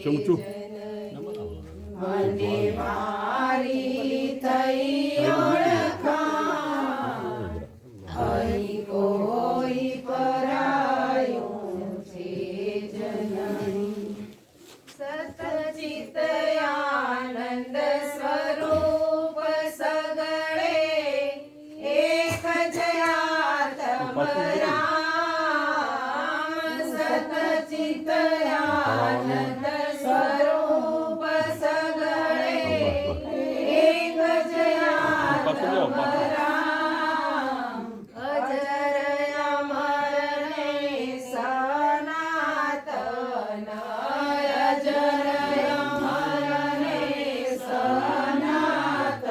ચમચું મને મારી થઈ ઓળખાણ અહીં કોઈ પરાયું છે જ નહીં. સતચિત આનંદ સ્વરૂપ સગળે એક જ આત્મ રામ. સતચિત આનંદ સ્વરૂપ સગળે એક જ આત્મ રામ. અજર અમર ને સનાતન, અજર અમર ને સનાતન.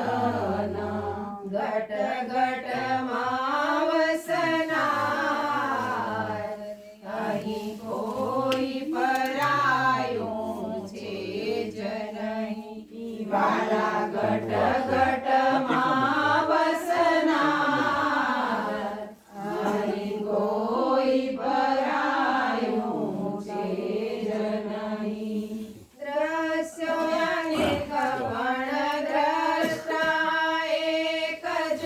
ઘટ ઘટમાં વસનાર અહીં કોઈ પરાયું છે જ નહીં. વાલા ઘટ ઘટમાં વસનાર અહીં કોઈ પરાયું છે જ નહીં. દ્રશ્યો અનેક પણ દ્રષ્ટા એક જ,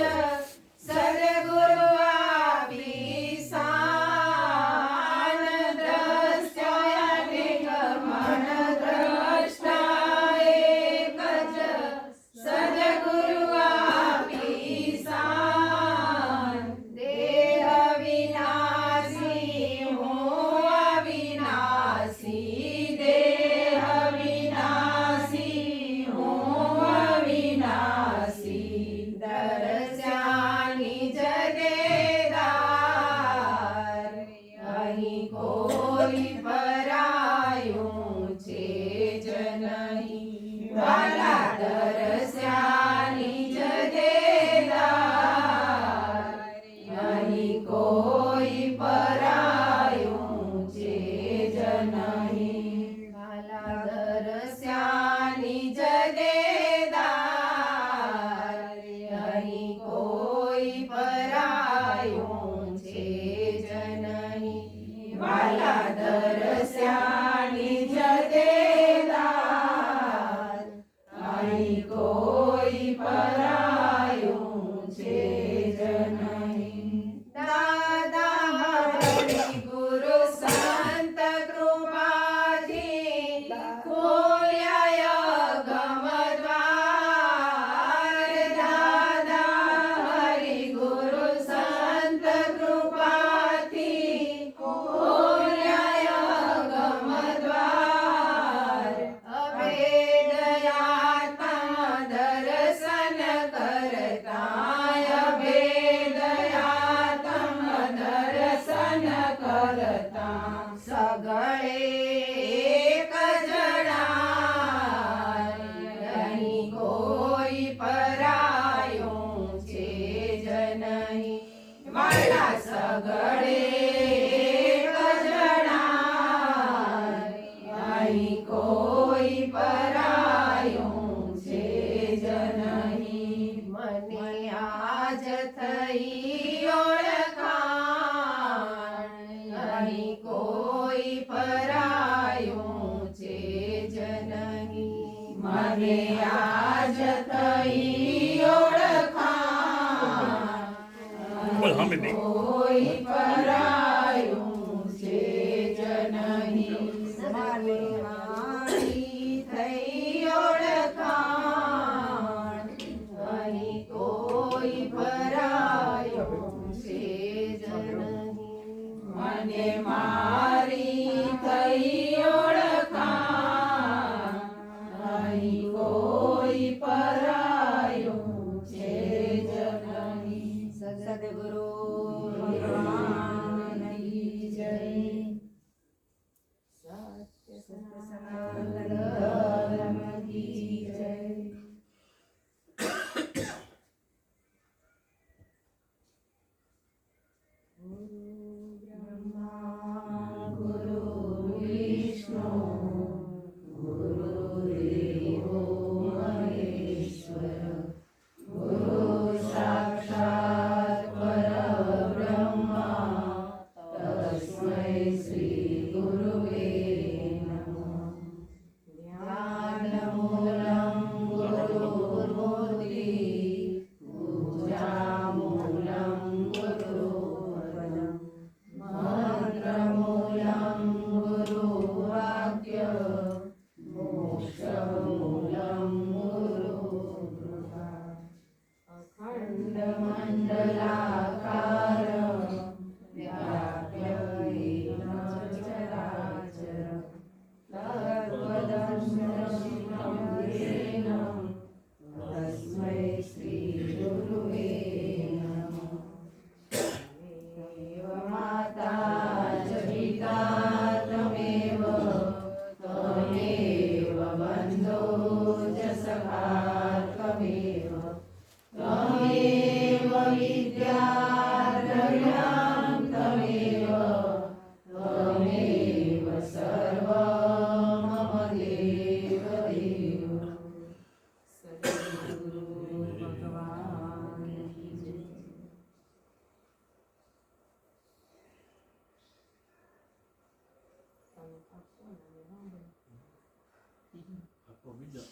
સદગુરુ આપી શાન. દ્રશ્યો અનેક પણ દ્રષ્ટા એક જ, સદગુરુ આપી શાન. દેહ વિનાશી હું અવિનાશી, દેહ વિનાશી હું અવિનાશી. દર્શ્યાની જગેદાર અહીં કોઈ પરાયું છે જ નહીં. વાલા દર્શ્યાની જગેદાર અહીં કોઈ પરાયું છે જ નહીં. વાલા દર્શ્યાની જગેદાર અહીં કોઈ પરાયું છે જ નહીં. વાલા દર્શ્યાની જગેદાર અહીં કોઈ પરાયું છે જ નહીં. દાદા હરિ ગુરુ સંત કૃપાથી ખોલ્યા ગમ દ્વાર. દાદા હરિ ગુરુ સંત કૃપાથી ખોલ્યા ગમ દ્વાર. અભેદ આત્મ દર્શન કરતા, અભેદ આત્મ દર્શન કરતા. સગળે એક જણા અહીં કોઈ પરાયું છે જ નહીં. વાલા સગળે એક જણા અહીં કોઈ પરાયું છે જ નહીં. મને આજ થઈ ઓળખાણ અહીં કોઈ પરાયું છે જ નહીં. મને આજ થઈ ઓળખાણ અહીં કોઈ પરાયું છે જ નહીં. મને મારી થઈ ઓળખાણ અહીં કોઈ પરાયું છે જ નહીં. મને મારી થઈ ઓળખાણ અહીં કોઈ પરાયું છે જ નહીં. સદગુરુ ભગવાનની જય. સત્ય સનાતન ધર્મ કી જય. બ્રહ્મા ગુરુ વિષ્ણુ ગુરુદેવો મહેશ્વર. ગુરુ સાક્ષાત પરબ્રહ્મા તસ્મૈ શ્રી ગુરુવે નમઃ. સર્વ મમ દેવ દેવ સદગુરુ ભગવાન કી જય. આપો બીજો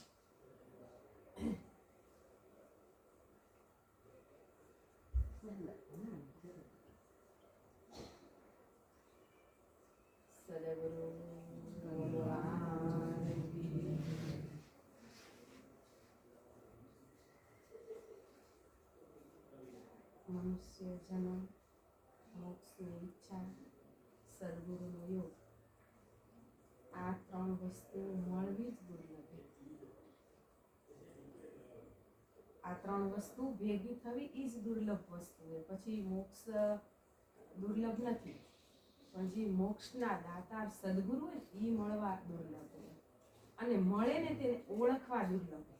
સદગુરુ ભગવાન કી જય. મનુષ્ય જન્મ, મોક્ષની ઈચ્છા, સદગુરુનો યોગ, આ ત્રણ વસ્તુ મળવી જ દુર્લભ. આ ત્રણ વસ્તુ ભેગી થવી એ જ દુર્લભ વસ્તુ છે. પછી મોક્ષ દુર્લભ નથી, પણ જે મોક્ષના દાતાર સદગુરુ હોય એ મળવા દુર્લભ છે. અને મળે ને તેને ઓળખવા દુર્લભ છે.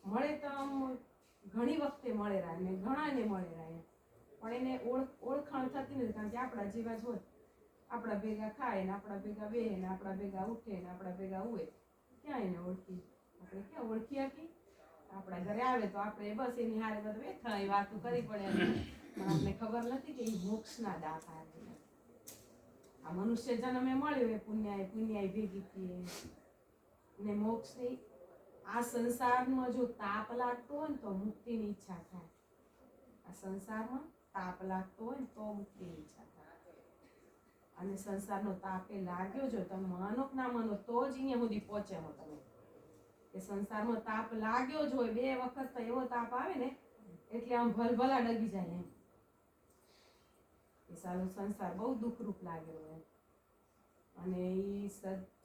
મળે તો આમ ઘણી વખતે મળે રહે ને ઘણાને મળે રહે, પણ એને ઓળખાણ થતી નથી. કારણ કે આપણા જેવા જ હોય, આપણા ભેગા ખાય ને આપણા ભેગા બેહે ને આપણા ભેગા ઉઠે ને આપણા ભેગા ઉવે, ક્યાં એને ઓળખી? આપણે ક્યાં ઓળખી હતી? આપણા ઘરે આવે તો આપણે બસ એની હારે બધું બેઠા એ વાતો કરી પડે, પણ આપણે ખબર નથી કે એ મોક્ષના દાતા છે. આ મનુષ્ય જન્મે મળ્યો એ પુણ્યાય ભેગી થઈ ને મોક્ષની આ સંસારમાં જો તાપ લાગતો હોય ને તો મુક્તિની ઈચ્છા થાય. આ સંસારમાં તાપ લાગતો હોય ને તો મુક્તિની ઈચ્છા થાય. અને સંસારનો તાપ એ લાગ્યો જો તમે માનો કે ના માનો તો જ અહીંયા સુધી પહોંચે હો તમે. કે સંસારમાં તાપ લાગ્યો જ હોય, 2 વખત તો એવો તાપ આવે ને એટલે આમ ભલભલા ડગી જાય એમ. એ સારો સંસાર બહુ દુઃખરૂપ લાગ્યો હોય. અને એ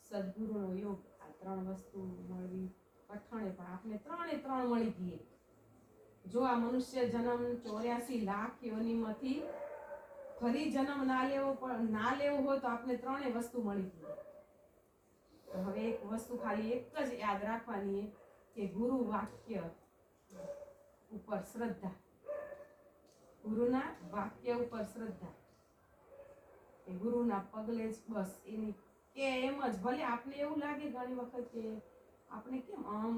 સદગુરુનો યોગ, આ ત્રણ વસ્તુ મળવી કઠણે, પણ આપણે ત્રણ મળી ગઈએ. જો આ મનુષ્ય જન્મ 84 લાખ યોનિમાંથી ફરી જન્મ ના લેવો હોય તો આપણે ત્રણેય વસ્તુ મળી ગઈ. તો હવે એક વસ્તુ ખાલી એક જ યાદ રાખવાની કે ગુરુ વાક્ય ઉપર શ્રદ્ધા. ગુરુના વાક્ય ઉપર શ્રદ્ધા. એ ગુરુના પગલે જ બસ એની કે એમ જ ભલે આપને એવું લાગે ઘણી વખત કે આપણે કેમ આમ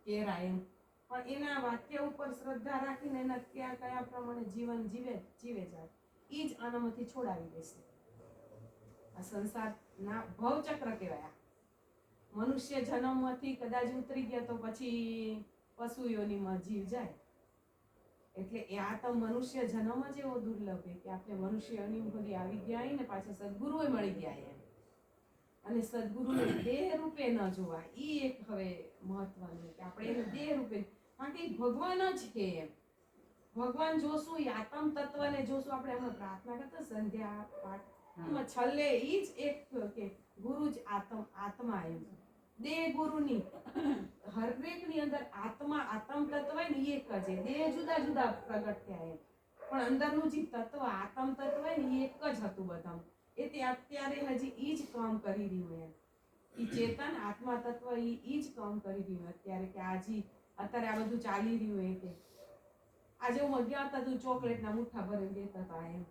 કેરાય એમ, પણ એના વાક્ય ઉપર શ્રદ્ધા રાખીને એના કયા પ્રમાણે જીવન જીવે જાય એ જ આનામાંથી છોડાવી દેશે. આ સંસારના ભવચક્ર કહેવાય. મનુષ્ય જન્મમાંથી કદાચ ઉતરી ગયા તો પછી પશુ યોનિમાં જીવ જાય. એટલે આ તો મનુષ્ય જન્મ જ એવો દુર્લભ છે કે આપણે મનુષ્ય યોનિ સુધી આવી ગયા ને પાછા સદગુરુએ મળી ગયા એમ. અને સદગુરુને દેહ રૂપે ન જોવા, એ એક હવે મહત્વનું કે આપણે એને દેહ રૂપે, કારણ કે ભગવાન જ છે એમ. ભગવાન જોશું, એ આત્મ તત્વને જોશું. આપણે હમણાં પ્રાર્થના કરતા સંધ્યા પાઠ એમાં છેલ્લે એ જ એક કે ગુરુ જ આત્મા એમ. દેહ ગુરુની હરેકની અંદર આત્મ તત્વ ને એક જ છે. દેહ જુદા જુદા પ્રગટ થયા એમ, પણ અંદરનું જે તત્વ આત્મ તત્વ ને એ એક જ હતું બધા. એ તે અત્યારે હજી ઈ જ કામ કરી રહ્યું એમ. ઈ ચેતન આત્મા તત્વ ઈ જ કામ કરી રહ્યું અત્યારે. કે અત્યારે આ બધું ચાલી રહ્યું એ કે આજે હું ગયા હતા તું ચોકલેટના મુઠ્ઠા ભરીને દેતા હતા એમ.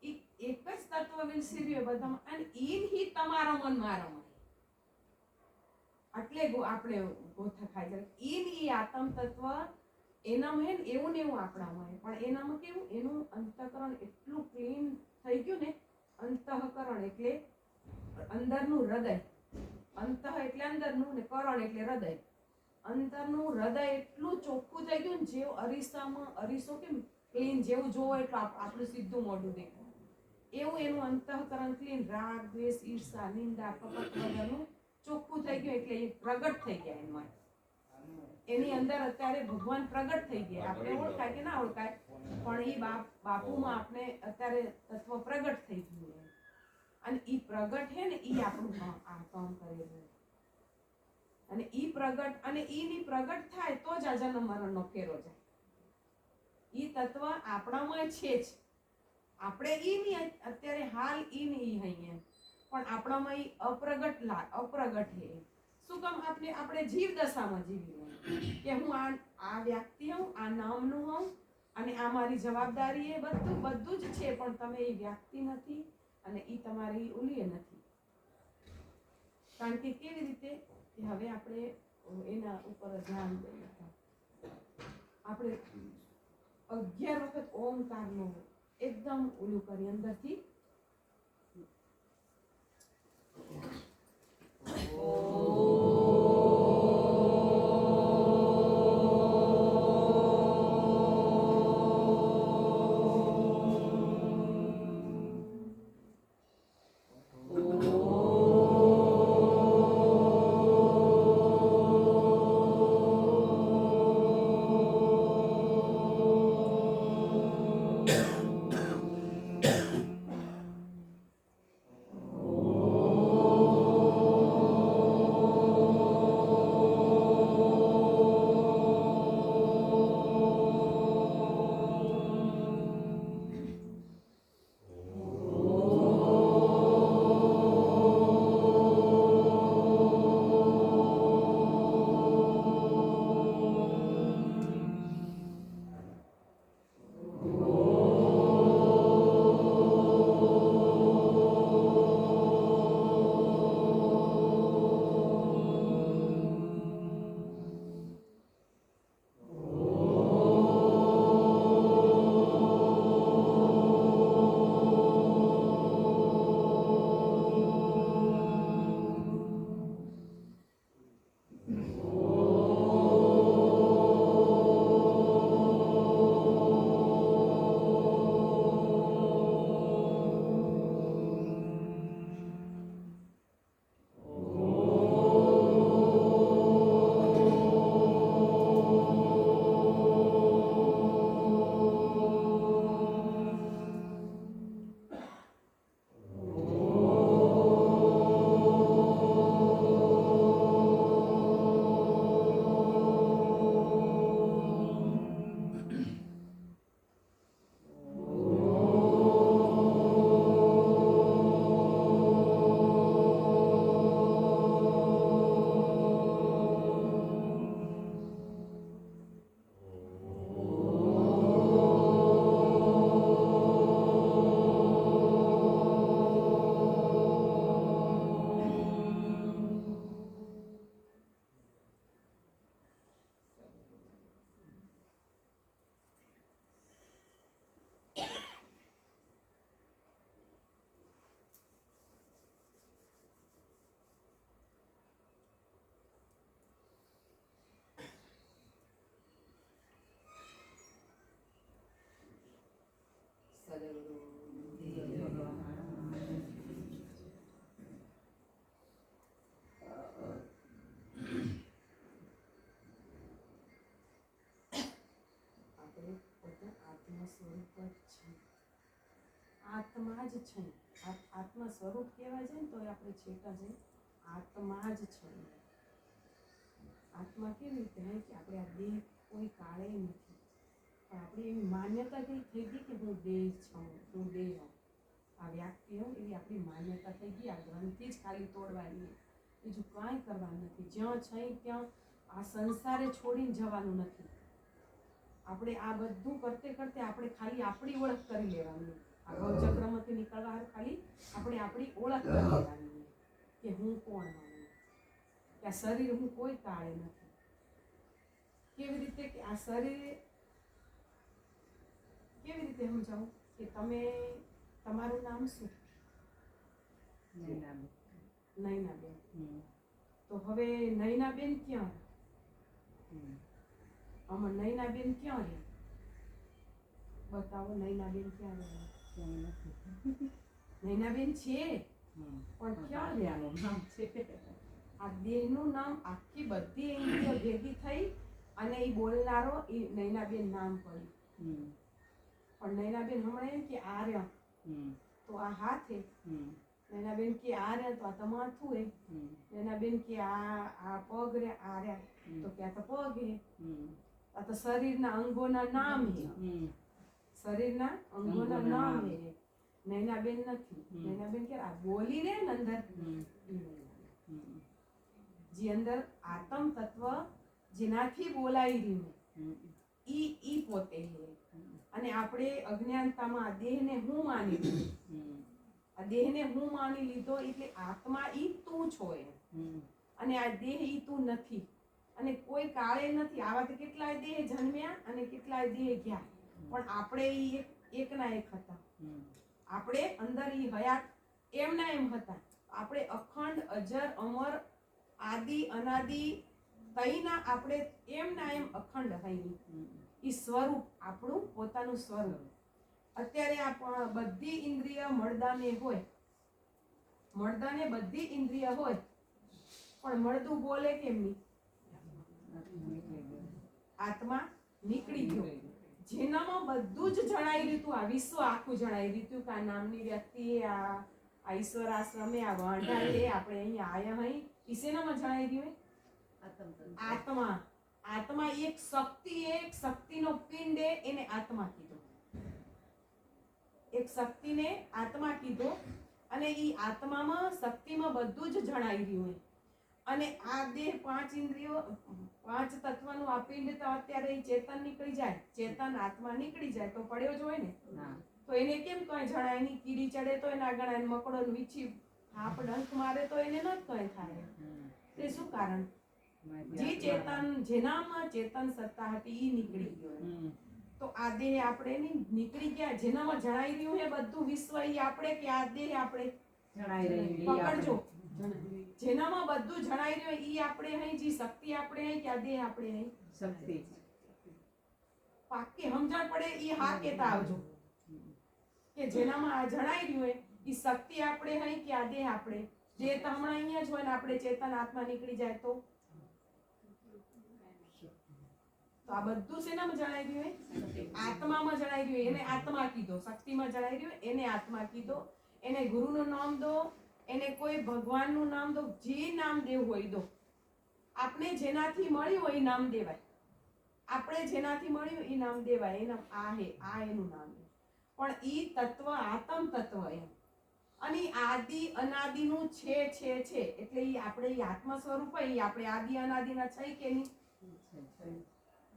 ઈ એક જ તત્વ વિલસી રહ્યું બધામાં, અને ઈ જ તમારા મન મારા મન એટલે આપણે ગોથા ખાઈ જાય. ઈ આત્મ તત્વ એનામાં હે ને એવું ને એવું આપણામાં, પણ એનામાં કેવું, એનું અંતઃકરણ એટલું ક્લીન થઈ ગયું ને. અંતઃકરણ એટલે અંદરનું હૃદય, અંતઃ એટલે અંદરનું ને કરણ એટલે હૃદય. અંદરનું હૃદય એટલું ચોખ્ખું થઈ ગયું ને, જેવું અરીસો કેમ ક્લીન, જેવું જોવો એટલું આપણું સીધું મોઢું દેખાય, એવું એનું અંતઃકરણ ક્લીન. રાગ, દ્વેષ, ઈર્ષા, નિંદા, કપટ વગરનું ચોખ્ખું થઈ ગયું. એટલે એ પ્રગટ થઈ ગયા એમાં. એની અંદર અત્યારે ભગવાન પ્રગટ થઈ ગયા. આપણે ઓળખાય કે ના ઓળખાય, પણ એ બાપુમાં આપણે અત્યારે તત્વ પ્રગટ થઈ ગયું. અને ઈ પ્રગટ હે ને ઈ આપણું કામ કરેલું. અને ઈ પ્રગટ, અને ઈની પ્રગટ થાય તો જ આ જન્મ મરણનો ફેરો જાય. ઈ તત્વ આપણામાં છે જ. આપણે ઈની અત્યારે હાલ ઈની હૈયે, પણ આપણામાં ઈ અપ્રગટ હે. શું કામ? આપણે જીવ દશામાં જીવી કે હું આ વ્યક્તિ હું, આ નામનું હું, અને આ મારી જવાબદારી એ બધું જ છે, પણ તમે એ વ્યક્તિ નથી અને ઈ તમારી ઓલી નથી. કારણ કે કેવી રીતે કે હવે આપણે એના ઉપર ધ્યાન દઈએ. આપણે 11 વખત ઓમકારનો એકદમ ઓલું કરી અંદરથી આત્મા જ છે. આત્મા સ્વરૂપ કહેવાય છે ને તો આપણે છેટા છે આત્મા જ છે. આત્મા કેવી રીતે હોય કે આપણે આ દેહ કોઈ કાળે નથી, પણ આપણી એવી માન્યતા કઈ થઈ ગઈ કે હું દેહ છું, હું દેહ આ વ્યક્તિ હોઉં એવી આપણી માન્યતા થઈ ગઈ. આ ગ્રંથિ જ ખાલી તોડવાની, બીજું કાંઈ કરવાનું નથી. જ્યાં છે ત્યાં આ સંસારે છોડીને જવાનું નથી. આપણે આ બધું કરતે કરતે આપણે ખાલી આપણી ઓળખ કરી લેવાની. આ ભવચક્રમાંથી નીકળવા ખાલી આપણે આપણી ઓળખ કરી લેવાની કે હું કોણ છું, કે આ શરીર હું કોઈ કાળે નથી. કેવી રીતે કે આ શરીર કેવી રીતે સમજાવું કે તમે તમારું નામ શું? નૈનાબેન. તો હવે નૈનાબેન ક્યાં? આમાં નૈનાબેન ક્યાં રહે? બતાવો નૈનાબેન ક્યાં રહે? નૈનાબેન છે પણ ક્યાં રહ્યા? આ દેહનું નામ આખી બધી ઇન્દ્રિયો ભેગી થઈ અને એ બોલનારો એ નૈનાબેન નામ પડ્યું. પણ નૈનાબેન હમણાં એમ કે આ રહ્યા તો આ હાથ હે, નૈનાબેન કે આ રહ્યા તો આ તમાથું હે, નૈનાબેન કે આ પગ રે આ રહ્યા તો કે આ તો પગ હે. આ તો શરીરના અંગોના નામ હે, શરીરના અંગોના નામ હે. નૈનાબેન નથી. નૈનાબેન કે આ બોલી રે ને અંદર જે અંદર આત્મ તત્વ જેનાથી બોલાઈ રહ્યું ઈ પોતે હે. અને આપણે અજ્ઞાનતામાં આ દેહને હું માની આ દેહને હું માની લીધો એટલે આત્મા ઈ તું છો એમ. અને આ દેહ ઈ તું નથી અને કોઈ કાળે નથી. આવા તો કેટલાય દેહ જન્મ્યા અને કેટલાય દેહ ગયા, પણ આપણે ઈ એકના એક હતા. આપણે અંદર ઈ હયાત એમના એમ હતા. આપણે અખંડ અજર અમર આદિ અનાદિ તઈના આપણે એમના એમ અખંડ હઈ. ઈ સ્વરૂપ આપણું પોતાનું સ્વરૂપ. અત્યારે આ બધી ઇન્દ્રિય મળદાને હોય, મળદાને બધી ઇન્દ્રિય હોય, પણ મળદું બોલે કેમ નહીં? આત્મા નીકળી ગયો. જેનામાં બધું જ જણાઈ રહ્યું હતું, આ વિશ્વ આખું જણાઈ રહ્યું હતું કે આ નામની વ્યક્તિ, આ ઈશ્વર આશ્રમે, આ વાંઢા છે, આપણે અહીંયા આયા હઈ. ઈ શેનામાં જણાઈ રહ્યું? આત્મા. આત્મા એક શક્તિ, એક શક્તિનો પિંડ, એને આત્મા કીધો. એક શક્તિને આત્મા કીધો અને ઈ આત્મામાં શક્તિમાં બધું જ જણાઈ રહ્યું. અને આ દેહ પાંચ ઇન્દ્રિયો, પાંચ તત્વનું આ પિંડ તો અત્યારે ચેતન નીકળી જાય, ચેતન આત્મા નીકળી જાય તો પડ્યો જ હોય ને. તો એને કેમ કઈ જણાય નહીં? કીડી ચડે તો એના ગણાય, મકડો વીછી હાપ ડંખ મારે તો એને ન કઈ થાય. તે શું કારણ? જે ચેતન, જેનામાં ચેતન સત્તા હતી ઈ નીકળી ગયો. તો આ દેહ આપણે નીકળી ગયા. જેનામાં જણાઈ રહ્યું હે બધું વિશ્વ, ઈ આપણે કે આ દેહ આપણે જણાઈ રહ્યું? પકડજો, જેનામાં બધું જણાઈ રહ્યું ઈ આપણે હઈ. જે શક્તિ આપણે હઈ કે આ દેહ આપણે હઈ? શક્તિ. પાકી સમજણ પડે ઈ હા કેતા આવજો કે જેનામાં આ જણાઈ રહ્યું હે ઈ શક્તિ આપણે હઈ કે આ દેહ આપણે? જે તો હમણાં અહીંયા જ હોય ને આપણે ચેતન આત્મા નીકળી જાય તો આ બધું શેનામાં જણાઈ રહ્યું? આત્મામાં જણાઈ રહ્યું. એને આત્મા કીધો. શક્તિમાં જણાઈ રહ્યું, એને આત્મા કીધો. એને ગુરુનું નામ દો, એને કોઈ ભગવાનનું નામ દો, જે નામ દેવું હોય દો. આપણે જેનાથી મળ્યું હોય એ નામ દેવાય. આપણે જેનાથી મળ્યું એ નામ દેવાય. એના આ હે, આ એનું નામ. પણ ઈ તત્વ આત્મ તત્વ એમ. અને આદિ અનાદિનું છે એટલે ઈ આપણે ઈ આત્મ સ્વરૂપ હોય. ઈ આપણે આદિ અનાદિના છે કે નહીં?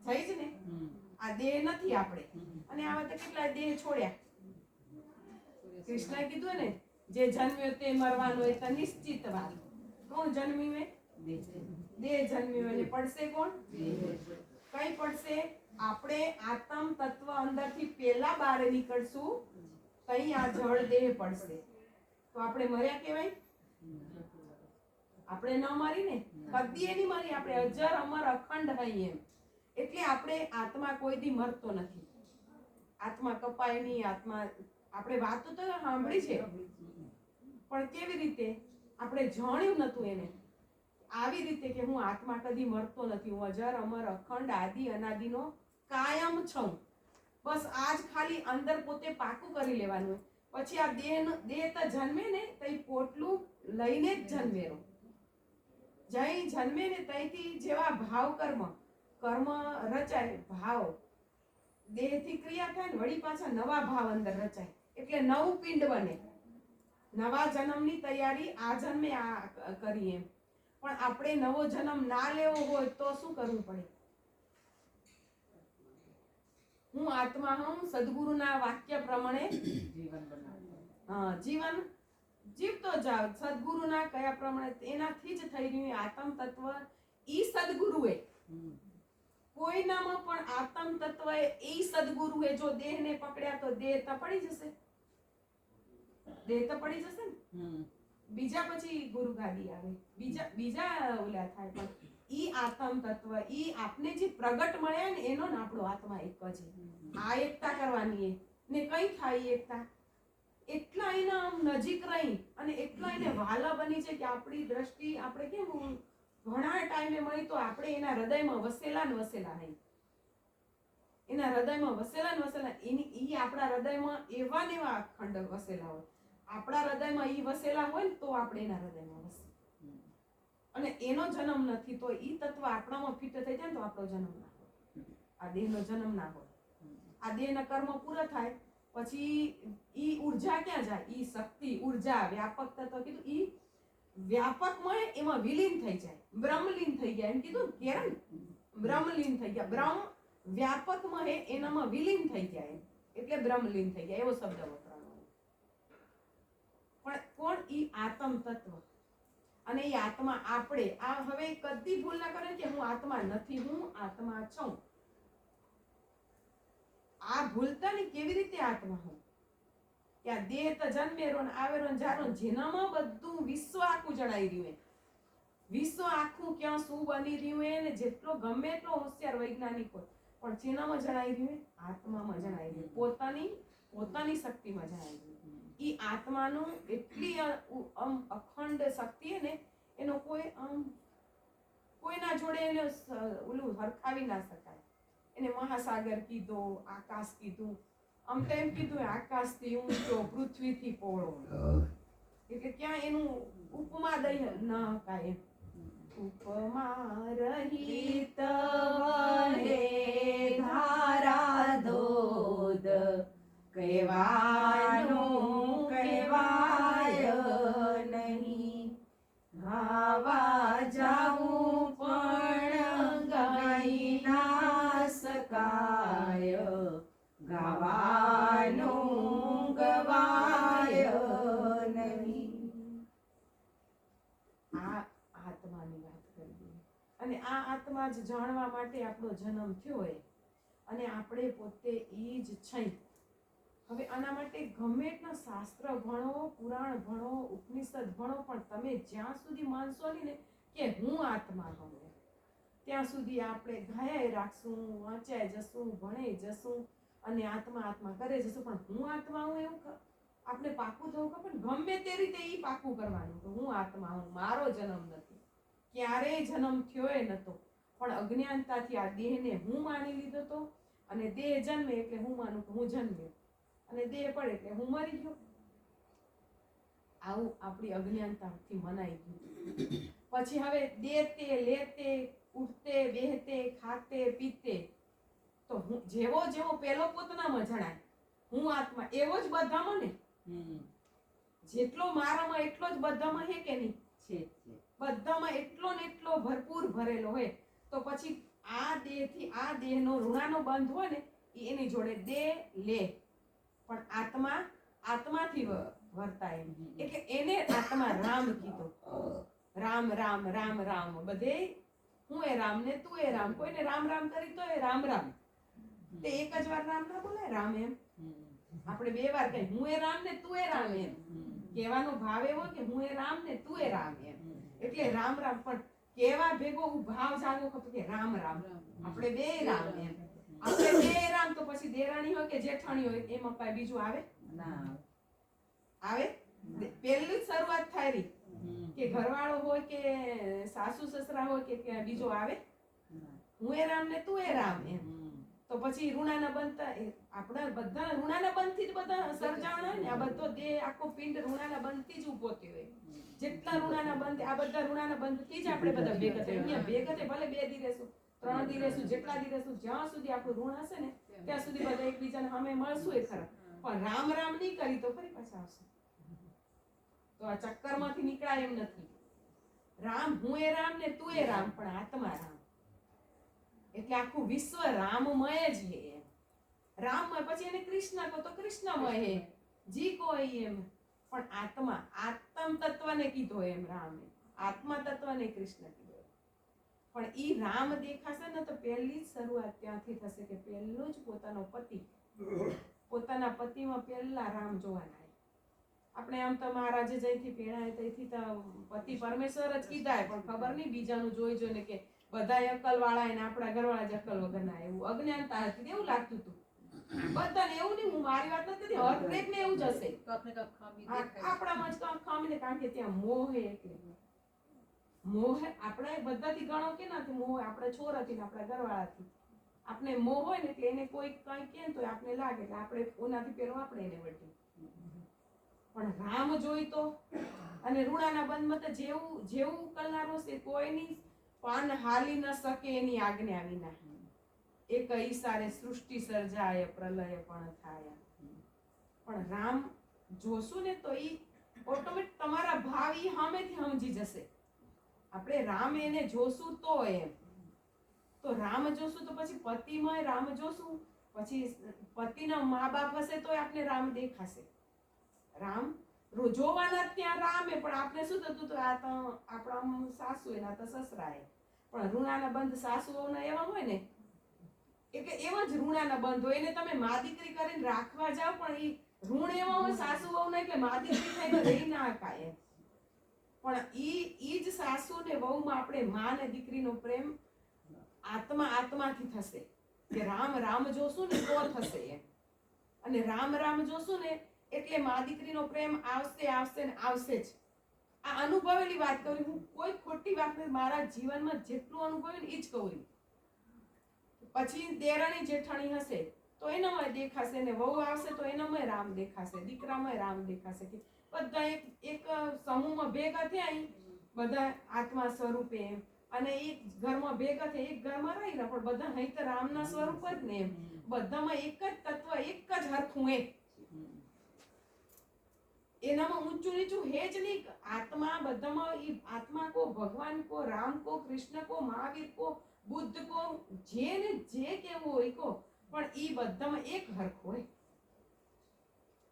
થઈ જ ને. આ દેહ નથી આપણે. અને આવા તો કેટલા દેહ છોડ્યા. કૃષ્ણએ કીધું ને, જે જન્મ્યો તે મરવાનો એ તો નિશ્ચિત વાત. કોણ જન્મ્યું હે? દેહ જન્મ્યો. અને પડશે કોણ? કઈ પડશે? આપણે આત્મ તત્વ અંદરથી પેલા બહાર નીકળશું કઈ આ જળ દેહ પડશે તો આપણે મર્યા કહેવાય? આપણે ન મરી ને, કદી એની મરી. આપણે અજર અમર અખંડ હઈ એમ. એટલે આપણે આત્મા કોઈ દી મરતો નથી. આત્મા કપાય નહીં. આત્મા આપણે વાતો તો સાંભળી છે, પણ કેવી રીતે આપણે જાણ્યું નતું એને. આવી રીતે કે હું આત્મા કદી મરતો નથી, હું અજર અમર અખંડ આદિ અનાદિનો કાયમ છું. બસ આજ ખાલી અંદર પોતે પાકું કરી લેવાનું. પછી આ દેહ તો જન્મે ને તઈ પોટલું લઈને જ જન્મેરો. જઈ જન્મે ને તઈથી જેવા ભાવ કર્મ રચાય. ભાવ દેહથી ક્રિયા થાય ને વળી પાછા નવા ભાવ અંદર રચાય એટલે નવું પિંડ બને. નવા જન્મની તૈયારી આ જન્મે આ કરી એમ. પણ આપણે નવો જન્મ ના લેવો હોય તો શું કરવું પડે? હું આત્મા હું સદગુરુના વાક્ય પ્રમાણે જીવન બનાવો. જીવન જીવતો જાવ. સદગુરુના કયા પ્રમાણે એનાથી જ થઈ રહ્યું આત્મ તત્વ. ઈ સદગુરુએ કોઈનામાં પણ આત્મ તત્વ એ સદગુરુએ જો દેહને પકડ્યા તો દેહ તો પડી જશે. દેહ તો પડી જશે ને. બીજા પછી ગુરુ ગાદી આવે, બીજા ઓલા થાય. પણ ઈ આત્મ તત્વ, ઈ આપને જે પ્રગટ મળ્યા ને એનો ને આપણો આત્મા એક જ. આ એકતા કરવાની ને કઈ થાય એકતા? એટલા એના નજીક રહી અને એટલા એને વાલા બની છે કે આપણી દ્રષ્ટિ આપણે કેમ ઘણા ટાઈમે મળી તો આપણે એના હૃદયમાં વસેલા ને વસેલા નહીં. એના હૃદયમાં વસેલા ને વસેલા. ઈ આપણા હૃદયમાં એવા ને એવા ખંડ વસેલા હોય. આપણા હૃદયમાં ઈ વસેલા હોય ને તો આપણે એના હૃદયમાં વસે. અને એનો જન્મ નથી તો ઈ તત્વ આપણામાં ફિટ થઈ જાય ને તો આપણો જન્મ ના હોય. આ દેહનો જન્મ ના હોય. આ દેહના કર્મ પૂરા થાય પછી ઈ ઉર્જા ક્યાં જાય? ઈ શક્તિ ઉર્જા વ્યાપક તત્વ કીધું. ઈ વ્યાપકમાં એમાં વિલીન થઈ જાય, બ્રહ્મલીન થઈ ગયા એમ કીધું. કેરન બ્રહ્મલીન થઈ ગયા. બ્રહ્મ વ્યાપકમાં એનામાં વિલીન થઈ ગયા એટલે બ્રહ્મલીન થઈ ગયા એવો શબ્દ વપરાયો. પણ કોણ? ઈ આત્મ તત્વ. અને એ આત્મા આપણે આ હવે કદી ભૂલ ના કરે કે હું આત્મા નથી, હું આત્મા છું. આ ભૂલતા ને કેવી રીતે આત્મા હું કે આ દેહ તો જન્મેરો ને આવેરો ને જારો ને જેનામાં બધું વિશ્વ આખું જણાઈ રહ્યું, વિશ્વ આખું ક્યાં શું બની રહ્યું એ ને જેટલો ગમે એટલો હોશિયાર વૈજ્ઞાનિક હોય પણ જેનામાં જણાઈ રહ્યું આત્મામાં જણાઈ રહ્યું, પોતાની શક્તિમાં જણાઈ રહ્યું. ઈ આત્માનું એટલી અખંડ શક્તિ ને એનો કોઈના જોડે એને ઓલું હરખાવી ના શકાય. એને મહાસાગર કીધો, આકાશ કીધું, આમ તો એમ કીધું આકાશથી ઊંચો પૃથ્વીથી પહોળો, એટલે ક્યાં એનું ઉપમા દઈ ન હકાય. ઉપમા રહિત વહે ધારા ધોધ, કહેવાનું કહેવાય નહીં, ગાવા જાવું પણ ગાઈ ના શકાય, ગાવાનું ગવાય નહીં. આ આત્માની વાત કરીએ અને આ આત્મા જ જાણવા માટે આપણો જન્મ થયો હોય અને આપણે પોતે ઈ જ છે. હવે આના માટે ગમે એટલા શાસ્ત્ર ભણો, પુરાણ ભણો, ઉપનિષદ ભણો, પણ તમે જ્યાં સુધી માનશો નહીં ને કે હું આત્મા છું ત્યાં સુધી આપણે ગાયા રાખશું, વાંચ્યા જશું, ભણે જશું અને આત્મા કરે જશું, પણ હું આત્મા હું એવું આપણે પાકું થવું ખબર. ગમે તે રીતે ઈ પાકું કરવાનું કે હું આત્મા હું, મારો જન્મ નથી, ક્યારેય જન્મ થયો નતો, પણ અજ્ઞાનતાથી આ દેહને હું માની લીધો તો અને દેહ જન્મે એટલે હું માનું કે હું જન્મ્યો અને દેહ પડે એટલે હું મરી ગયો. આવું આપણી અજ્ઞાનતાથી મનાઈ ગયું. પછી હવે દેતે લેતે ઉઠતે બેહતે ખાતે પીતે તો હું જેવો પેલો પોતાનામાં જણાય હું આત્મા, એવો જ બધામાં ને, જેટલો મારામાં એટલો જ બધામાં હે કે નહીં છે, બધામાં એટલો ને એટલો ભરપૂર ભરેલો હોય. તો પછી આ દેહથી આ દેહનો ઋણાનો બંધ હોય ને એની જોડે દેહ લે, પણ આત્માથી વર્તાય, એટલે એને આત્મા રામ કીધો. રામ રામ રામ રામ, બધે હું એ રામ ને તું એ રામ, કોઈને રામ રામ કરી તો એ રામ રામ, તે એક જ વાર રામ ના બોલાય રામ એમ. આપણે બે વાર કહી હું એ રામ ને તું એ રામ એમ કહેવાનો ભાવ એવો કે હું એ રામ ને તું એ રામ એમ, એટલે રામ રામ. પણ કેવા ભેગો ભાવ જાગો કે રામ રામ, આપણે બે રામ એમ. આપણે બે રામ તો પછી દેરાણી હોય કે જેઠાણી હોય એમાં કઈ બીજું આવે ના આવે. પહેલી જ શરૂઆત થાય રહી કે ઘરવાળો હોય કે સાસુ સસરા હોય કે બીજો આવે, હું એ રામ ને તું એ રામ એમ. તો પછી ઋણાના બંધ, આપણા બધા ઋણાના બંધથી જ બધા સર્જાણા ને. આ બધો દેહ આખો પિંડ ઋણાના બંધથી જ ઉભો થયો હોય. જેટલા ઋણાના બંધ, આ બધા ઋણાના બંધથી જ આપણે બધા ભેગા થઈએ. અહીંયા ભેગા થઈ ભલે 2 દી રહેશું, 3 દી રહેશું, જેટલા દી રહેશું, જ્યાં સુધી આપણું ઋણ હશે ને ત્યાં સુધી બધા એકબીજાને સામે મળશું એ ખરા. પણ રામ રામ નહીં કરી તો ફરી પાછા આવશે. તો આ ચક્કરમાંથી નીકળાય એમ નથી. રામ હું એ રામ ને તું એ રામ, પણ આત્મા રામ, એટલે આખું વિશ્વ રામમય જ હે. રામમય પછી એને કૃષ્ણ કહો તો કૃષ્ણમય હે, જી કોઈ એમ. પણ આત્મા આત્મ તત્વને કીધો એમ રામ, આત્મા તત્વને કૃષ્ણ કીધો. પણ ઈ રામ દેખાશે ને તો પહેલી જ શરૂઆત ત્યાંથી થશે કે પહેલો જ પોતાનો પતિ, પોતાના પતિમાં પહેલા રામ જોવાના. આપણે આમ તો મહારાજે જઈથી પેણાય ત્યાંથી તો પતિ પરમેશ્વર જ કીધાય, પણ ખબર નહીં બીજાનું જોઈ જોઈને કે બધાય અકલ વાળા ને આપણા ઘરવાળા જ અકલ વગરના, એવું અજ્ઞાનતા હતી એવું લાગતું હતું બધાને. એવું નહીં, હું મારી વાત નથી કરતી, હરેક ને એવું જ હશે. આપણામાં જ તો ખામીને, કારણ કે ત્યાં મોહ હે. એટલે મોહ આપણે બધાથી ગણો કે નથી મોહ, આપણે છોર હતી ને આપણા ઘરવાળાથી આપણે મોહ હોય ને એટલે એને કોઈ કઈ કે તો આપણે લાગે એટલે આપણે ઓનાથી પેલો આપણે એને વળ્યું. પણ રામ જોઈ તો અને ઋણાના બંધમાં તો જેવું ઉકલનારો છે, કોઈની પાન હાલી ન શકે એની આજ્ઞા વિના. એક ઈશારે સૃષ્ટિ સર્જાય, પ્રલય પણ થાય. પણ રામ જોશું ને તો ઈ ઓટોમેટિક તમારા ભાવી સામેથી સમજી જશે. આપણે રામ એને જોશું તો એમ, તો રામ જોશું તો પછી પતિમય રામ જોશું, પછી પતિના મા બાપ હશે તો આપણે રામ દેખાશે. રામ જોવાના ત્યાં રામે, પણ આપણે શું થતું હતું, આ તો આપણા સાસુ એના તો સસરા એ, પણ ઋણાના બંધ સાસુઓના એવા હોય ને, એટલે એવા જ ઋણાના બંધ હોય. એને તમે મા દીકરી કરીને રાખવા જાવ, પણ એ ઋણ એવા હોય સાસુઓના, એટલે મા દીકરી થઈને રહી ના શકાય. પણ ઈ જ સાસુ ને વહુમાં આપણે મા ને દીકરીનો પ્રેમ આત્માથી થશે, કે રામ રામ જોશું ને તો થશે એમ. અને રામ રામ જોશું ને એટલે મા દીકરીનો પ્રેમ આવશે આવશે ને આવશે જ. આ અનુભવેલી વાત કરું, હું કોઈ ખોટી વાત નથી, મારા જીવનમાં જેટલું અનુભવ્યું ને એ જ કહું. પછી દેરાણી જેઠાણી હશે તો એનામાં દેખાશે, ને વહુ આવશે તો એનામાં રામ દેખાશે, દીકરામાં રામ દેખાશે, કે બધા એક સમૂહમાં ભેગા થયા, બધા આત્મા સ્વરૂપે એમ. અને એક ઘરમાં ભેગા થયા, એક ઘરમાં રહી ને, પણ બધા અહીં તો રામના સ્વરૂપ જ ને એમ. બધામાં એક જ તત્વ, એક જ હરખું એમ. એનામાં ઊંચું નીચું હે જ નહીં. આત્મા બધામાં, ઈ આત્મા કો ભગવાન કો, રામ કો, કૃષ્ણ કો, મહાવીર કો, બુદ્ધ કો, જે ને જે કેવું હોય કો, પણ ઈ બધામાં એક હરખું હોય.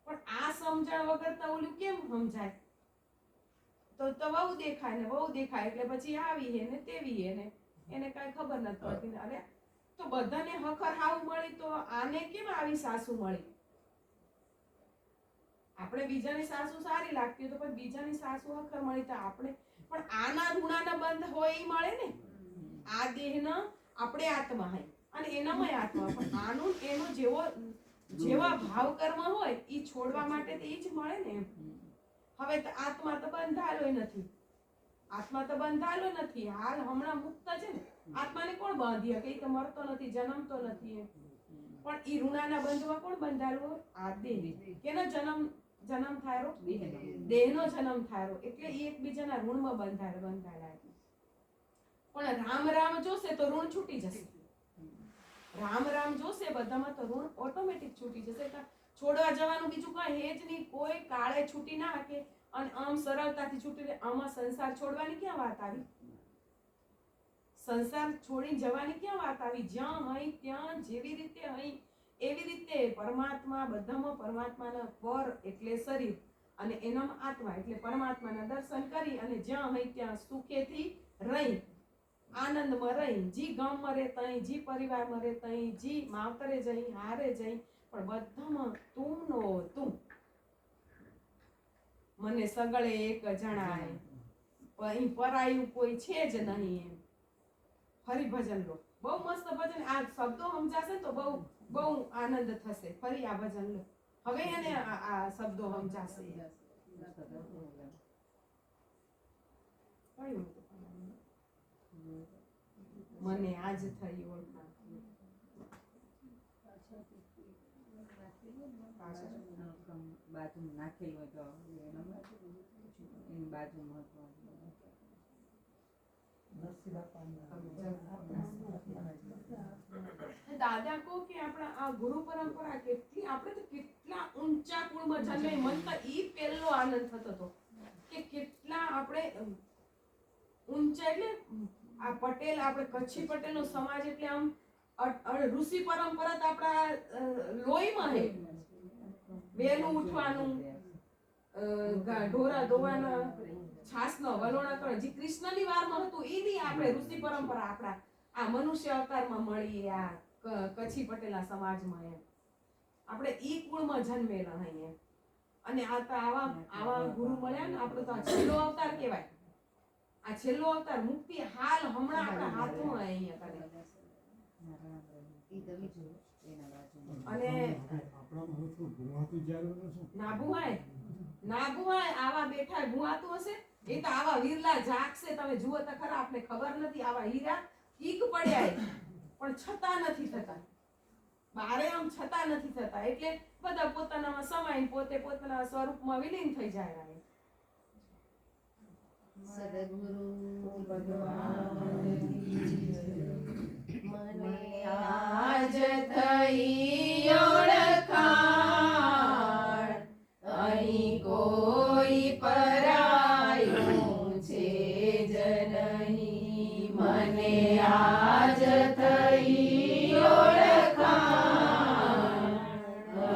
પણ આ સમજણ વગર તો ઓલું કેમ સમજાય? તો વહુ દેખાય ને વહુ દેખાય એટલે પછી આવી હે ને તેવી હે ને, એને કઈ ખબર નથી પડતી. અરે તો બધાને હખર હાવ મળી, તો આને કેમ આવી સાસુ મળી? આપણે બીજાની સાસુ સારી લાગતી હોય તો પણ બીજાની સાસુ હખર મળી તો આપણે પણ આના ઋણાના બંધ હોય એ મળે ને. આ દેહનો આપણે આત્મા હોય અને એનામાં આત્મા, પણ આનું એનો જેવા ભાવ કર્મ હોય એ છોડવા માટે તો એ જ મળે ને. હવે તો આત્મા તો બંધાયેલો નથી, આત્મા તો બંધાયેલો નથી, હાલ હમણાં મુક્ત છે ને. આત્માને કોણ બાંધી શકે? એ તો મરતો નથી, જન્મતો નથી એમ. પણ ઈ ઋણાના બંધમાં કોણ બંધાયેલો? આ દેહ. કેનો જન્મ થાયરો? દેહનો જન્મ થાયરો, એટલે એ એકબીજાના ઋણમાં બંધાયેલા. પણ રામ રામ જોશે તો ઋણ છૂટી જશે. રામ રામ જોશે બધામાં તો ઋણ ઓટોમેટિક છૂટી જશે. છોડવા જવાનું બીજું કઈ હે જ નહીં. કોઈ કાળે છૂટી ના શકે અને આમ સરળતાથી છૂટી રહે. આમાં સંસાર છોડવાની ક્યાં વાત આવી? સંસાર છોડી જવાની ક્યાં વાત આવી? જ્યાં અહીં ત્યાં, જેવી રીતે અહીં એવી રીતે પરમાત્મા, બધામાં પરમાત્માના પર એટલે શરીર અને એનામાં આત્મા એટલે પરમાત્માના દર્શન કરી અને જ્યાં અહીં ત્યાં સુખેથી રહી, આનંદમાં રહી, જી ગામમાં રહે તઈ, જી પરિવારમાં રહે તઈ, જી માવતરે જઈ, હારે જઈ, પણ બધામાં તું નો તું. મને સગળે એક જણાય, અહીં પરાયું કોઈ છે જ નહીં એમ. ફરી ભજન લો, બહુ મસ્ત ભજન. આ શબ્દો સમજાશે તો બહુ આનંદ થશે. ફરી આ ભજન લો, હવે એને આ શબ્દો સમજાશે. મને આજ થઈ ઓળખાણ. બાજુ નાખેલું હોય તો એની બાજુમાં દાદા કો કે આપણા આ ગુરુ પરંપરા કેટલી, આપણે તો કેટલા ઊંચા કુળમાં જન્મે. મન તો ઈ પહેલો આનંદ થતો હતો કે કેટલા આપણે ઊંચા, એટલે આ પટેલ, આપણે કચ્છી પટેલનો સમાજ એટલે આમ ઋષિ પરંપરા તો આપણા લોહીમાં હે. વહેલું ઉઠવાનું, ઢોરા ધોવાના, છાસનો વલોણા કરો, જે કૃષ્ણની વારમાં હતું એ નહીં. આપણે ઋષિ પરંપરા આપણા આ મનુષ્ય અવતારમાં મળી, આ કચ્છી પટેલના સમાજમાં એમ. આપણે ઈ કુળમાં જન્મેલા અહીંયા. અને આ તો આવા ગુરુ મળ્યા ને, આપણો તો આ છેલ્લો અવતાર કહેવાય. આ છેલ્લો અવતાર મુક્તિ હાલ હમણાં આપણા હાથમાં અહીંયા કરે. અને નાભુઆય આવા બેઠા ભુવાતું હશે. એ તો આવા વીરલા જાગશે, તમે જુઓ તો ખરા. આપણે ખબર નથી આવા હીરા કીક પડ્યા પણ છતાં નથી થતા, બારે આમ છતાં નથી થતા. એટલે બધા પોતાનામાં સમાઈને પોતે પોતાના સ્વરૂપમાં વિલીન થઈ જાય. સદગુરુ ભગવાન મને આજ થઈ ઓળખાણ, અહીં કોઈ પરાયું છે જ નહીં. મને આજ થઈ ઓળખાણ,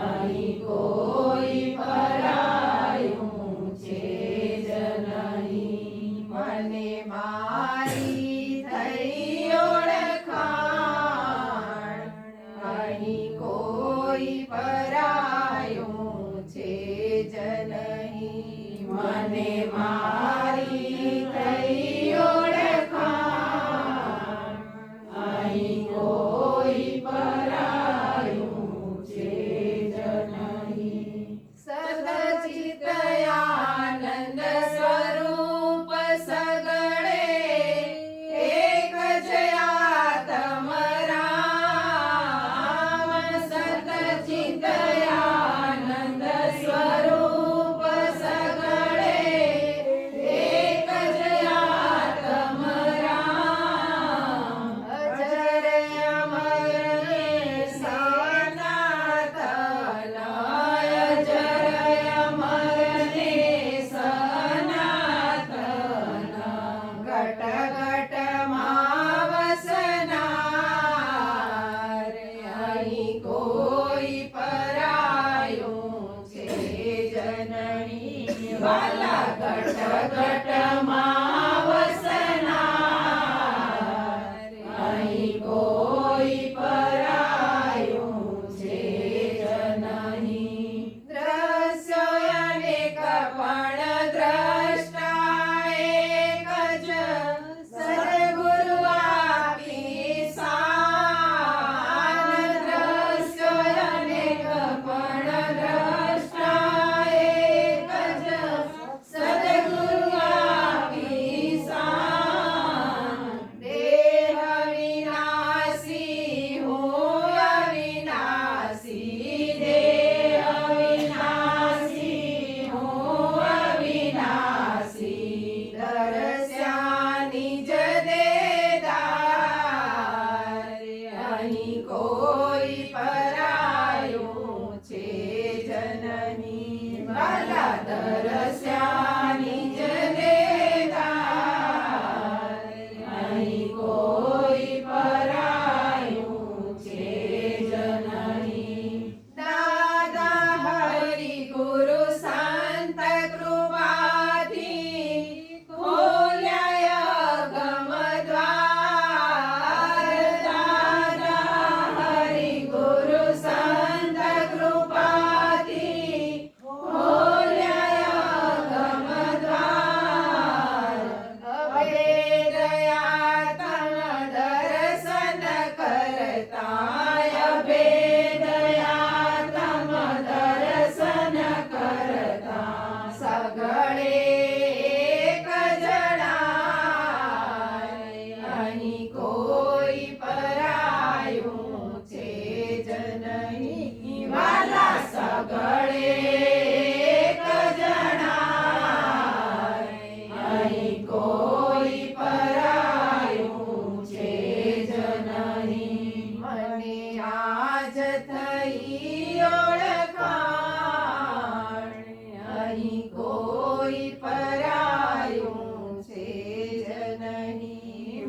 અહીં કોઈ પરાયું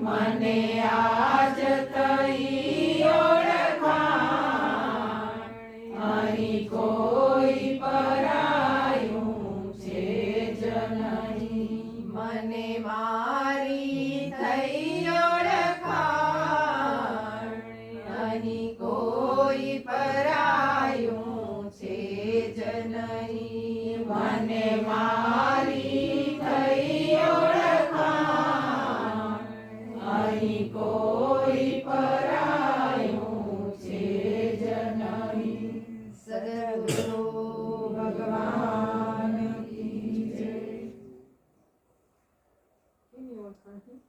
મને આજ થઈ ઓળખાણ અહીં કોઈ પરાયું છે જ નહીં મને મારી થઈ ઓળખાણ અહીં કોઈ પરાયું છે જ નહીં મને મારી થઈ ઓળખાણ અહીં કોઈ પરાયું છે જ નહીં સદગુરુ ભગવાન કી જય. એની ઓળખાણથી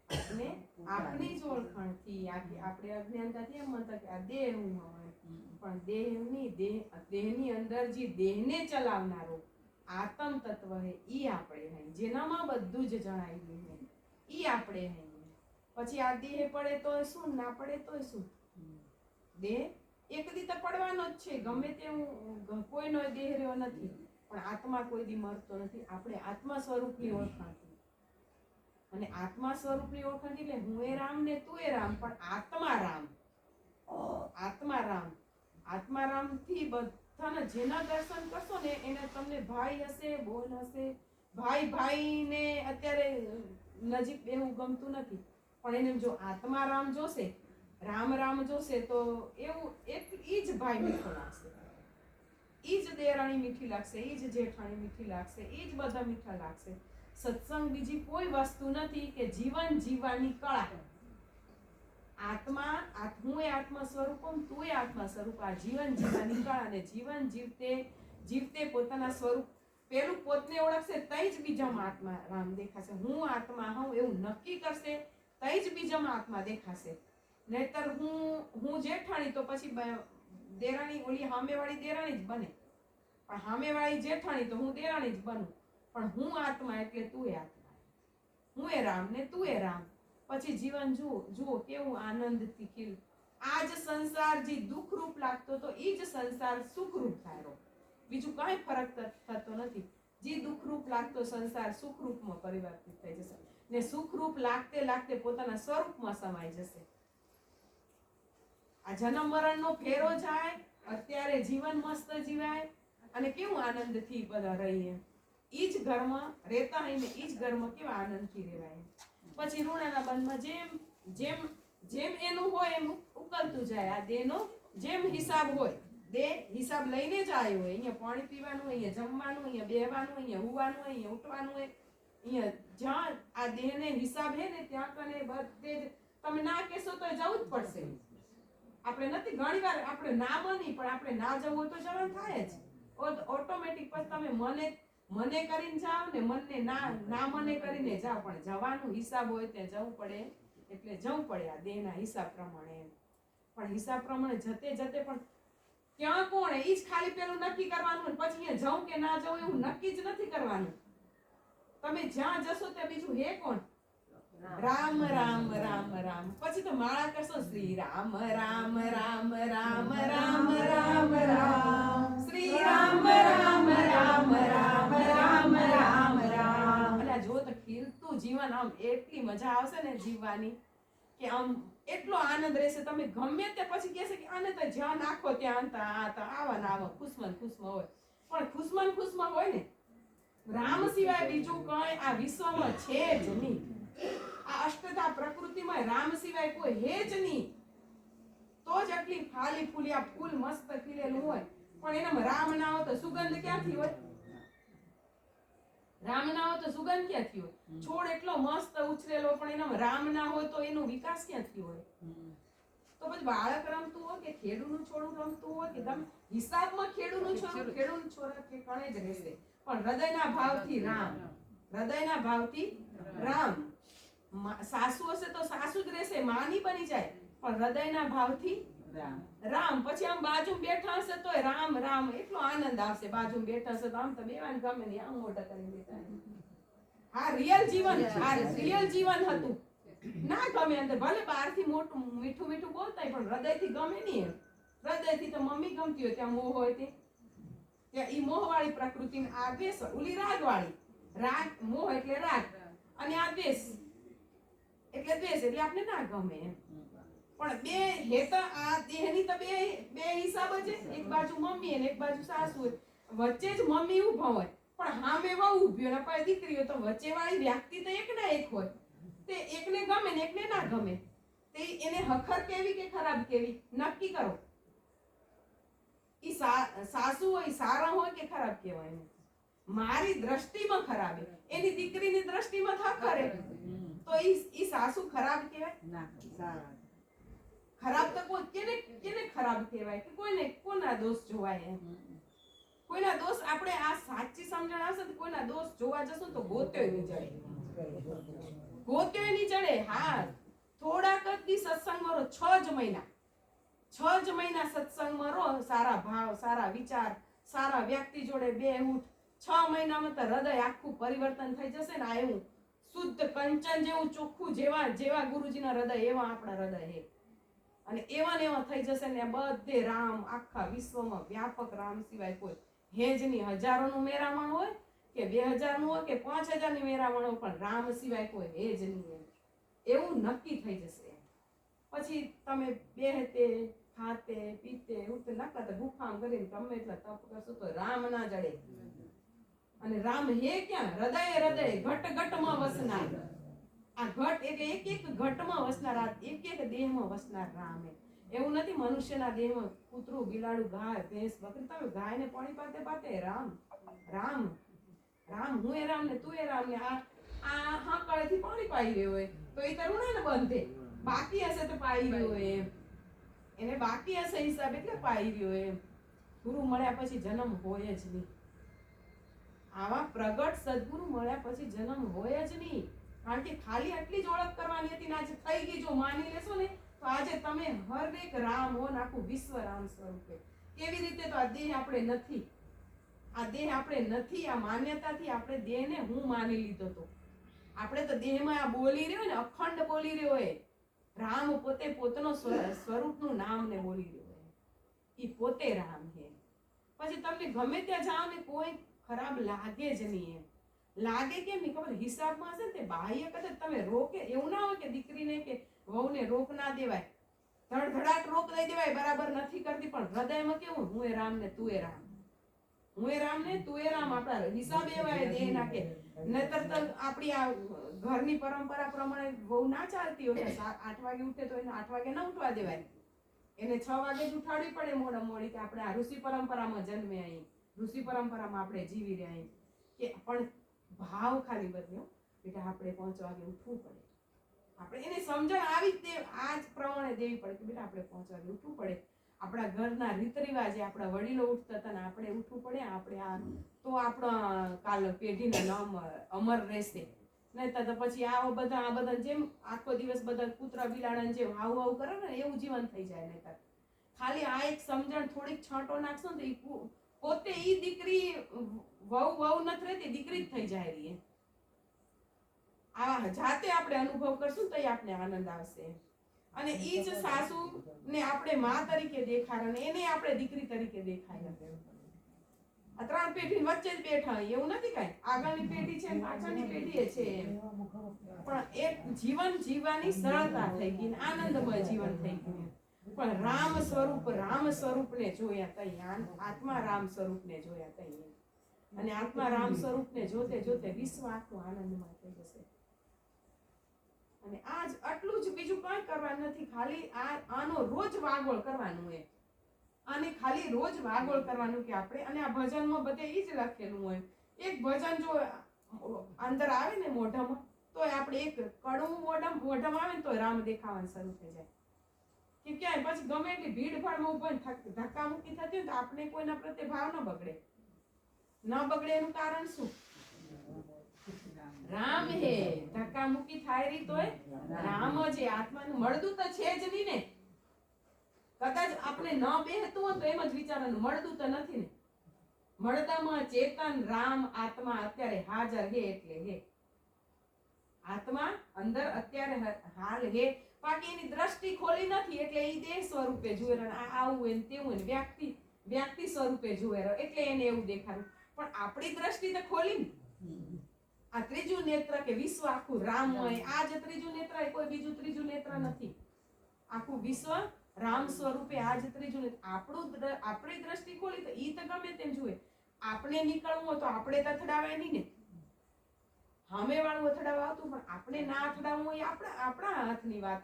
આપણે આપણી જ ઓળખાણથી આપણે અજ્ઞાનતાથી એમ માનતા કે આ દેહ હું હોય પણ દેહની અંદર જે દેહને ચલાવનારો આત્મ તત્વ હે ઈ આપણે હે જેનામાં બધું જ જણાવ્યું હે ઈ આપણે હે. પછી આ દેહ પડે તો શું ના પડે તો શું દેહ એક દી તો પડવાનો જ છે ગમે તેવું કોઈનો દેહ રહ્યો નથી પણ આત્મા કોઈ દી મરતો નથી. આપણે આત્મા સ્વરૂપની ઓળખાણથી અને આત્મા સ્વરૂપની ઓળખાણ એટલે હું એ રામ ને તું એ રામ પણ આત્મા રામ આત્મા રામ થી બધાના જેના દર્શન કરશો ને એને તમને ભાઈ હશે બોન હશે ભાઈ ને અત્યારે નજીક બેહવું ગમતું નથી પણ એને જો આત્મા રામ જોશે રામ જોશે તો એવું એક ઈ જ ભાઈ મીઠો લાગશે ઈ જ દેરાણી મીઠી લાગશે ઈ જ જેઠાણી મીઠી લાગશે ઈ જ બધા મીઠા લાગશે. સત્સંગ બીજી કોઈ વસ્તુ નથી કે જીવન જીવવાની કળા. આત્મા હું એ આત્મા સ્વરૂપમ તું એ આત્મા સ્વરૂપ આ જીવન જીવવાની કળા અને જીવન જીવતે પોતાના સ્વરૂપ પેલું પોતને ઓળખશે તઈ જ બીજામાં આત્મા રામ દેખાશે. હું આત્મા હોઉં એવું નક્કી કરશે તઈ જ બીજામાં આત્મા દેખાશે. નહીતર હું જેઠાણી તો પછી દેરાણી ઓલી સામેવાળી દેરાણી જ બને પણ સામેવાળી જેઠાણી તો હું દેરાણી જ બનું પણ હું આત્મા એટલે તું એ આત્મા હું એ રામ ને તું એ રામ. પછી જીવન જુઓ કેવું આનંદથી ખીલ. આ જ સંસાર જે દુઃખરૂપ લાગતો તો એ જ સંસાર સુખરૂપ થાય. બીજું કઈ ફરક થતો નથી. જે દુઃખરૂપ લાગતો સંસાર સુખરૂપમાં પરિવર્તિત થઈ જશે ને સુખરૂપ લાગતે લાગતે પોતાના સ્વરૂપમાં સમાઈ જશે. આ જન્મ મરણનો ફેરો જાય અત્યારે જીવન મસ્ત જીવાય અને કેવું આનંદથી બધા રહીએ. ઈ જ ઘરમાં રહેતા હોય ને ઈ જ ઘરમાં કેવા આનંદથી રહેવાય. પછી ઋણાના બંધમાં જેમ એનું હોય એમ ઉકલતું જાય. આ દેહનો જેમ હિસાબ હોય દેહ હિસાબ લઈને જ આવ્યો હોય. અહીંયા પાણી પીવાનું, અહીંયા જમવાનું, અહીંયા બેહવાનું, અહીંયા હુવાનું, અહીંયા ઉઠવાનું હોય. અહીંયા જ્યાં આ દેહને હિસાબ હે ને ત્યાં કને બધે જ તમે ના કહેશો તો જવું જ પડશે. આપણે નથી ઘણીવાર આપણે ના મની પણ આપણે ના જવું હોય તો જવાનું થાય જ ઓટોમેટિક. પછી તમે મને કરીને જાઓ ને મનને ના મને કરીને જાઓ પણ જવાનું હિસાબ હોય ત્યાં જવું પડે એટલે જવું પડે આ દેહના હિસાબ પ્રમાણે. પણ હિસાબ પ્રમાણે જતે પણ ક્યાં કોણ એ જ ખાલી પેલું નક્કી કરવાનું પછી અહીંયા જવું કે ના જવું એવું નક્કી જ નથી કરવાનું. તમે જ્યાં જશો ત્યાં બીજું હે કોણ? રામ રામ રામ રામ. પછી તો માળા કરશો શ્રી રામ રામ રામ રામ રામ રામ રામ શ્રી રામ રામ રામ રામ રામ રામ રામ. અને જો તો ખીલતું જીવન આમ એટલી મજા આવશે ને જીવવાની કે આમ એટલો આનંદ રહેશે. તમે ગમે તે પછી કહેશે કે આને તો જ્યાં નાખો ત્યાં આવા ને આવા ખુશમન હોય પણ ખુશમન હોય ને રામ સિવાય બીજું કઈ આ વિશ્વમાં છે જ નહીં. આ અષ્ટધા પ્રકૃતિમાં રામ સિવાય કોઈ હે જ નહીં. તો જ આટલી ફાલી ફૂલી આ ફૂલ મસ્ત ખીલેલું હોય પણ એનામાં રામ ના હોય તો સુગંધ ક્યાંથી હોય? રામ ના હોય તો સુગંધ ક્યાંથી હોય? છોડ એટલો મસ્ત ઉછરેલો પણ એનામાં રામ ના હોય તો એનો વિકાસ ક્યાંથી હોય? તો પછી બાળક રમતું હોય કે ખેડૂનું છોડું રમતું હોય કે તમે હિસાબમાં ખેડૂનું છોરા કે કણે જ રહેશે પણ હૃદયના ભાવથી રામ. સાસુ હશે તો સાસુ જ રહેશે, માની બની જાય પણ હૃદયના ભાવથી રામ. પછી આમ બાજુ બેઠા હશે તો રામ રામ એટલો આનંદ આવશે. બાજુ બેઠા હશે તો આમ તો બેવાન ગમે નહીં આમ મોઢા કરી દેતા. આ રિયલ જીવન હતું. ના ગમે અંદર ભલે બહારથી મોટું મીઠું બોલતા પણ હૃદયથી ગમે નહીં. હૃદયથી તો મમ્મી ગમતી હોય ત્યાં મોહ હોય ત્યાં ઈ મોહ વાળી પ્રકૃતિ આ દ્વેષ ઓલી રાગ વાળી. રાગ મોહ એટલે રાગ અને આ દ્વેષ એટલે છે એટલે આપણે ના ગમે એમ. પણ બે હેત આ દેહની તો બે હિસાબ છે. એક બાજુ મમ્મી અને એક બાજુ સાસુ હોય. વચ્ચે જ મમ્મી ઊભા હોય પણ સામે વહુ ઊભી હોય ને પાછી દીકરી હોય તો વચ્ચે વાળી વ્યક્તિ તો એક ના એક હોય. તે એકને ગમે ને એકને ના ગમે. તે એને હખર કેવી કે ખરાબ કેવી નક્કી કરો. ઈ સાસુ હોય સારા હોય કે ખરાબ કહેવાય. મારી દ્રષ્ટિમાં ખરાબ એની દીકરીની દ્રષ્ટિમાં હખર તો ઈ સાસુ ખરાબ કહેવાય ના સારા ખરાબ તો કોઈ કેને ખરાબ કહેવાય કે કોઈને કોના દોષ જોવાય એમ. કોઈના દોષ આપણે આ સાચી સમજણ આવશે તો કોઈના દોષ જોવા જશું તો ગોત્યોય નહીં ચડે. ગોત્યોય નહીં ચડે. હા થોડાક જ દી સત્સંગમાં રહો. 6 જ મહિના સત્સંગમાં રહો. સારા ભાવ સારા વિચાર સારા વ્યક્તિ જોડે બેહુઠ 6 મહિનામાં તો હૃદય આખું પરિવર્તન થઈ જશે ને. આ એવું શુદ્ધ કંચન જેવું ચોખ્ખું જેવા ગુરુજીના હૃદય એવા આપણા હૃદય છે. અને એવા થઈ જશે ને બધે રામ આખા વિશ્વમાં વ્યાપક રામ સિવાય કોઈ હેજની. હજારોનું મેરામણ હોય કે 2000 નું હોય કે 5000 ની મેરામણ હોય પણ રામ સિવાય કોઈ હેજ નહીં. એવું નક્કી થઈ જશે. પછી તમે બેહતે ખાતે પીતે ઉઠતે નકર ગુફામ કરીને ગમે એટલા તપ કરશો તો રામ ના જડે. અને રામ હે ક્યાં? હૃદય ઘટ ઘટમાં વસનાર. આ ઘટ એટલે એક ઘટમાં વસનાર, એક દેહમાં વસનાર રામ. એવું નથી મનુષ્યના દેહમાં કૂતરું બિલાડું ગાય ભેંસ બકરી. તમે ગાયને પાણી પાતે પાતે રામ રામ રામ હું એ રામ ને તું એ રામ ને આ હાકળેથી પાણી પાઈ રહ્યો હોય તો એ તરુણા ને બંધે. બાકી હશે તો પાઈ રહ્યો હોય એમ. એને બાકી હશે હિસાબ એટલે પાઈ રહ્યો એમ. ગુરુ મળ્યા પછી જન્મ હોય જ નહીં. આવા પ્રગટ સદગુરુ મળ્યા પછી જન્મ હોય જ નહીં. કારણ કે ખાલી આટલી જ ઓળખ કરવાની હતી ને આજે થઈ ગઈ. જો માની લેશો ને તો આજે તમે હરેક રામ હો આખું વિશ્વ રામ સ્વરૂપે. કેવી રીતે? તો આ દેહ આપણે નથી. આ દેહ આપણે નથી. આ માન્યતાથી આપણે દેહને હું માની લીધો તો. આપણે તો દેહમાં આ બોલી રહ્યો ને અખંડ બોલી રહ્યો હોય. રામ પોતે પોતાનો સ્વરૂપનું નામ ને બોલી રહ્યો હોય. ઈ પોતે રામ છે. પછી તમને ગમે ત્યાં જાઓ ને કોઈ ખરાબ લાગે જ નહીં. એમ લાગે કેમ નહીં ખબર? હિસાબમાં હશે ને તે બાહ્ય કદાચ તમે રોકે. એવું ના હોય કે દીકરીને કે વહુને રોક ના દેવાય. ધડધડાટ રોક દઈ દેવાય બરાબર નથી કરતી પણ હૃદયમાં કેવું? હું એ રામ ને તું એ રામ. હું એ રામ ને તું એ રામ. આપણા હિસાબ એવા દેહ નાખે. નહીતર તો આપણી આ ઘરની પરંપરા પ્રમાણે વહુ ના ચાલતી હોય. 8 વાગે ઉઠે તો એને 8 વાગે ના ઉઠવા દેવાય. એને 6 વાગે જ ઉઠાડવી પડે મોડા મોડી. કે આપણે આ ઋષિ પરંપરામાં જન્મે અહીં, ઋષિ પરંપરામાં આપણે જીવી રહ્યા અહીં. કે પણ ભાવ ખાલી બદલ્યો. બેટા આપણે 5 વાગે ઉઠવું પડે. આપણે એને સમજણ આવી જ આ જ પ્રમાણે દેવી પડે કે બેટા આપણે 5 વાગે ઉઠવું પડે. આપણા ઘરના રીત રિવાજે આપણા વડીલો ઉઠતા હતા ને આપણે ઉઠવું પડે. આપણે આ તો આપણા કાલ પેઢીના નામ અમર રહેશે. નહીં તો પછી આ બધા જેમ આખો દિવસ બધા કૂતરા બિલાડા જેમ હાવ હાવ કરે ને એવું જીવન થઈ જાય. નહીં ખાલી આ એક સમજણ થોડીક છાંટો નાખશો ને તો પોતે ઈ દીકરી વહુ નથી રહેતી, દીકરી જ થઈ જાય રહી. આ જાતે આપણે અનુભવ કરશું તો આપણે આનંદ આવશે. અને ઈ જ સાસુ ને આપણે માં તરીકે દેખાય અને એને આપણે દીકરી તરીકે દેખાય. આ 3 પેઢી વચ્ચે જ બેઠા એવું નથી કાંઈ. આગળની પેઢી છે પાછળની પેઢી છે પણ એક જીવન જીવવાની સરળતા થઈ ગઈ, આનંદમય જીવન થઈ ગયું. પણ રામ સ્વરૂપને જોયા તઈ, આત્મા રામ સ્વરૂપને જોયા તઈ. અને આત્મા રામ સ્વરૂપને જોતે જોતે વિશ્વ આખું આનંદમય થઈ જશે. અને આજ આટલું જ, બીજું કંઈ કરવાનું નથી. ખાલી આનો રોજ વાગોળ કરવાનું હોય. આને ખાલી રોજ વાગોળ કરવાનું કે આપણે. અને આ ભજનમાં બધે ઈ જ લખેલું હોય. એક ભજન જો અંદર આવે ને મોઢામાં તો આપણે એક કડવું મોઢામાં આવે ને તો રામ દેખાવાનું શરૂ થઈ જાય. કે ક્યાંય પછી ગમે એટલી ભીડ ભાડમાં ઉભા ધક્કા મુક્કી થતી હોય તો આપણે કોઈના પ્રત્યે ભાવ ન બગડે. ન બગડે એનું કારણ શું? રામ હે. ધક્કા મુક્કી થાય રહી તોય રામ જ. આત્માનું મળદું તો છે જ નહીં ને. કદાચ આપણે ન બેહતું હોય તો એમ જ વિચારવાનું મળદું તો નથી ને. મળદામાં ચેતન રામ આત્મા અત્યારે હાજર હે એટલે હે. આત્મા અંદર અત્યારે હાલ હે. બાકી એની દ્રષ્ટિ ખોલી નથી એટલે એ દેહ સ્વરૂપે જુએ. આવું હોય તેવું વ્યક્તિ સ્વરૂપે જુએ એટલે એને એવું દેખાડું. પણ આપણી દ્રષ્ટિ તો ખોલી ને. આ ત્રીજું નેત્ર કે વિશ્વ આખું રામ હોય, આ જે ત્રીજું નેત્ર એ કોઈ બીજું ત્રીજું નેત્ર નથી. આખું વિશ્વ રામ સ્વરૂપે આ જે ત્રીજું નેત્ર. આપણી દ્રષ્ટિ ખોલી તો ઈ તો ગમે તેમ જુએ. આપણે નીકળવું હોય તો આપણે તો અથડાવાય નહીં ને. સામે વાળું અથડાવા આવતું, પણ આપણે ના અથડાવવું હોય આપણા હાથની વાત.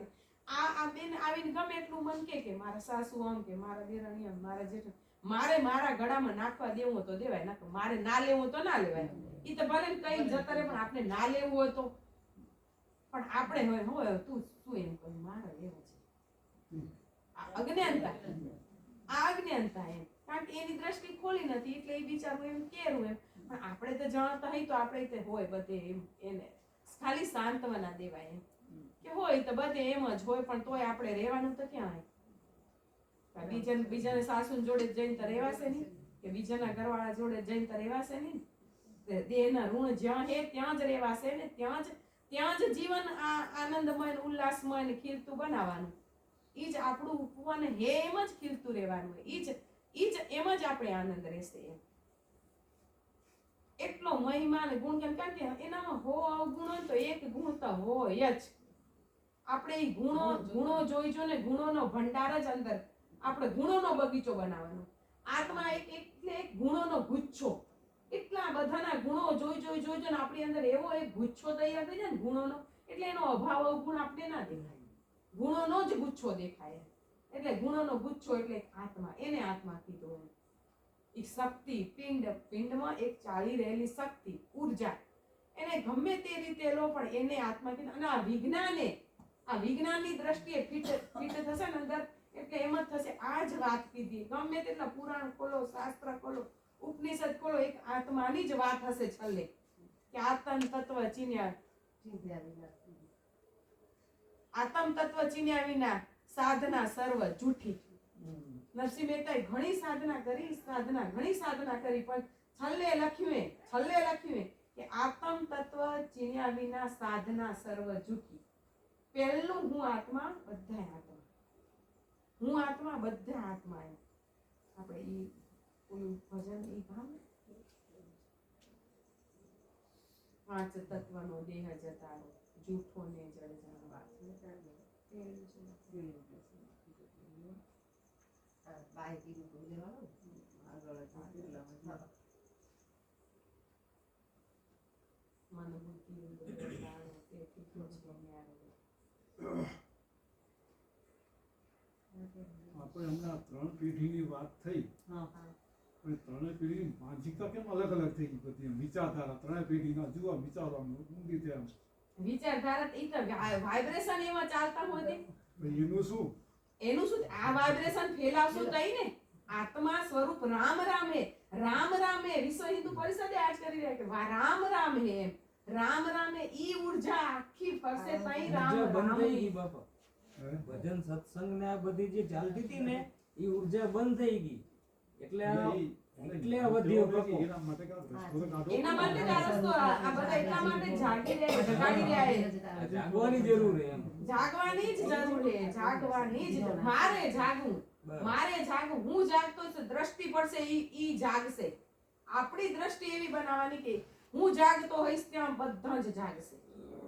આ બેન આવીને ગમે એટલું મન કે મારા સાસુ આમ કે મારા દેરાણી આમ મારા જેઠ, મારે મારા ગળામાં નાખવા દેવું તો દેવાય, ના મારે ના લેવું તો ના લેવાય. ઈ તો ભલે કઈ જતા રહે, પણ આપણે ના લેવું હોય તો. પણ આપણે હોય તું શું એમ કહ્યું મારે લેવું છે. આ અજ્ઞાનતા એમ. કારણ કે એની દ્રષ્ટિ ખોલી નથી એટલે એ બિચારું એમ કેરું એમ. પણ આપણે તો જાણતા હોય તો આપણે તે હોય બધે એમ એને ખાલી સાંત્વના દેવાય એમ કે હોય તો બધે એમ જ હોય, પણ તોય આપણે રહેવાનું તો ક્યાં હોય. બીજાને સાસુ જોડે જઈને તો રહેવાશે નહીં, કે બીજાના ઘરવાળા જોડે જઈને તો રહેવાશે નહીં. દેહના ઋણ જ્યાં હે ત્યાં જ રહેવાશે ને, ત્યાં જ જીવન આનંદમય ઉલ્લાસમય ને ખીલતું બનાવવાનું. ઈ જ આપણું ઉપવન હે, એમ જ ખીલતું રહેવાનું હોય. ઈ જ એમ જ આપણે આનંદ રહેશે એમ. એટલો મહિમા ને ગુણ કેમ, કારણ કે એનામાં હો અવગુણ તો એક ગુણ તો હોય જ. આપણે ઈ ગુણો જોઈજો ને, ગુણોનો ભંડાર જ અંદર, આપણે ગુણોનો બગીચો બનાવવાનો. આત્મા એક ગુણોનો ગુચ્છો. એટલા બધાના ગુણો જોઈજો ને આપણી અંદર એવો એક ગુચ્છો તૈયાર થઈ જાય ને ગુણોનો, એટલે એનો અભાવ અવગુણ આપણે ના દેખાય, ગુણોનો જ ગુચ્છો દેખાય. એટલે ગુણોનો ગુચ્છો એટલે આત્મા, એને આત્મા કીધું એમ. એક શક્તિ, પિંડમાં એક ચાલી રહેલી શક્તિ, ઉર્જા, એને ગમે તે રીતે લો પણ એને આત્મા કીધું. અને આ વિજ્ઞાનની દ્રષ્ટિએ ફિટ થશે ને અંદર, એટલે એમ જ થશે આ જ વાત કીધી. ગમે તેટલા પુરાણ ખોલો, શાસ્ત્ર ખોલો, ઉપનિષદ ખોલો, એક આત્માની જ વાત હશે છેલ્લે, કે આત્મ તત્વ ચીન્યા વિના સાધના સર્વ જૂઠી. નરસિંહ મહેતાએ ઘણી સાધના કરી, પણ છેલ્લે લખ્યું કે આત્મ તત્વ ચીન્યા વિના સાધના સર્વ જૂઠી. પહેલું હું આત્મા, બધા આત્મા. હું આત્મા, બધા આત્મા. એમ આપણે ઈ ભજન ઈ ભાવ, પાંચ તત્વનો દેહ જતારો, જૂઠો ને જળ જાણવા. મન બુદ્ધિ આપણે હમણાં 3 પેઢીની વાત થઈ, પણ 3 પેઢીની માનસિકતા કેમ અલગ અલગ થઈ ગઈ બધી? વિચારધારા 3 પેઢીના જુઓ વિચારો ઊંડી તેમ વિચારધારા ઈ તો વાઇબ્રેશન એમાં ચાલતા હોય. એનું શું આ વાઇબ્રેશન ફેલાવશું તઈ ને. આત્મા સ્વરૂપ રામ હે. વિશ્વ હિન્દુ પરિષદે આજ કરી રહ્યા કે રામ હે એમ. રામ હે. ઈ ઉર્જા આખી ફરશે તઈ રામ હે. બાપા ભજન સત્સંગ ને આ બધી જે ચાલતી હતી ને એ ઉર્જા બંધ થઈ ગઈ. એટલે આ વધ્યો બાપો. એના માટે જ આ રસ્તો, આ બધા એટલા માટે જાગી રહ્યા, જાગવાની જરૂર છે એમ. જાગવાની જ જરૂર છે, જાગવાની જ. મારે જાગવું, હું જાગતો છું, દ્રષ્ટિ પડશે ઈ જાગશે. આપણી દ્રષ્ટિ એવી બનાવવાની કે હું જાગતો હોઈશ ત્યાં બધા જ જાગશે,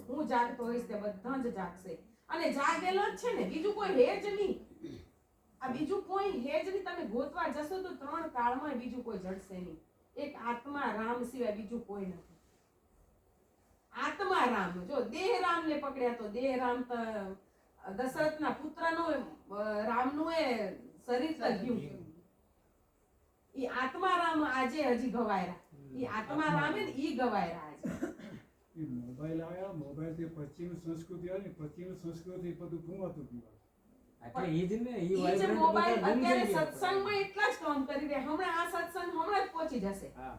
હું જાગતો હોઈશ ત્યાં બધા જ જાગશે. અને જાગેલો જ છે ને, બીજું કોઈ હે જ નહીં. આ બીજું કોઈ હે જ નહીં. તમે ગોતવા જશો તો 3 કાળમાં બીજું કોઈ જડશે નહીં. એક આત્મા રામ સિવાય બીજું કોઈ નથી. આત્મા રામ. જો દેહ રામ ને પકડ્યા તો દેહ રામ તો દશરથના પુત્રનો રામનું એ શરીર તો ગયું. ઈ આત્મા રામ આજે હજી ગવાયરા. ઈ આત્મા રામ ને ઈ ગવાયરા આજે. મોબાઈલ આવ્યા, મોબાઈલ થી પશ્ચિમ સંસ્કૃતિ આવી, પશ્ચિમ સંસ્કૃતિ બધું ભૂંગાતું ગયું. એટલે ઈ જ ને, ઈ ઈ જે મોબાઈલ અત્યારે સત્સંગમાં એટલા જ કામ કરી રહ્યા. હમણાં આ સત્સંગ હમણાં જ પહોંચી જશે. હા,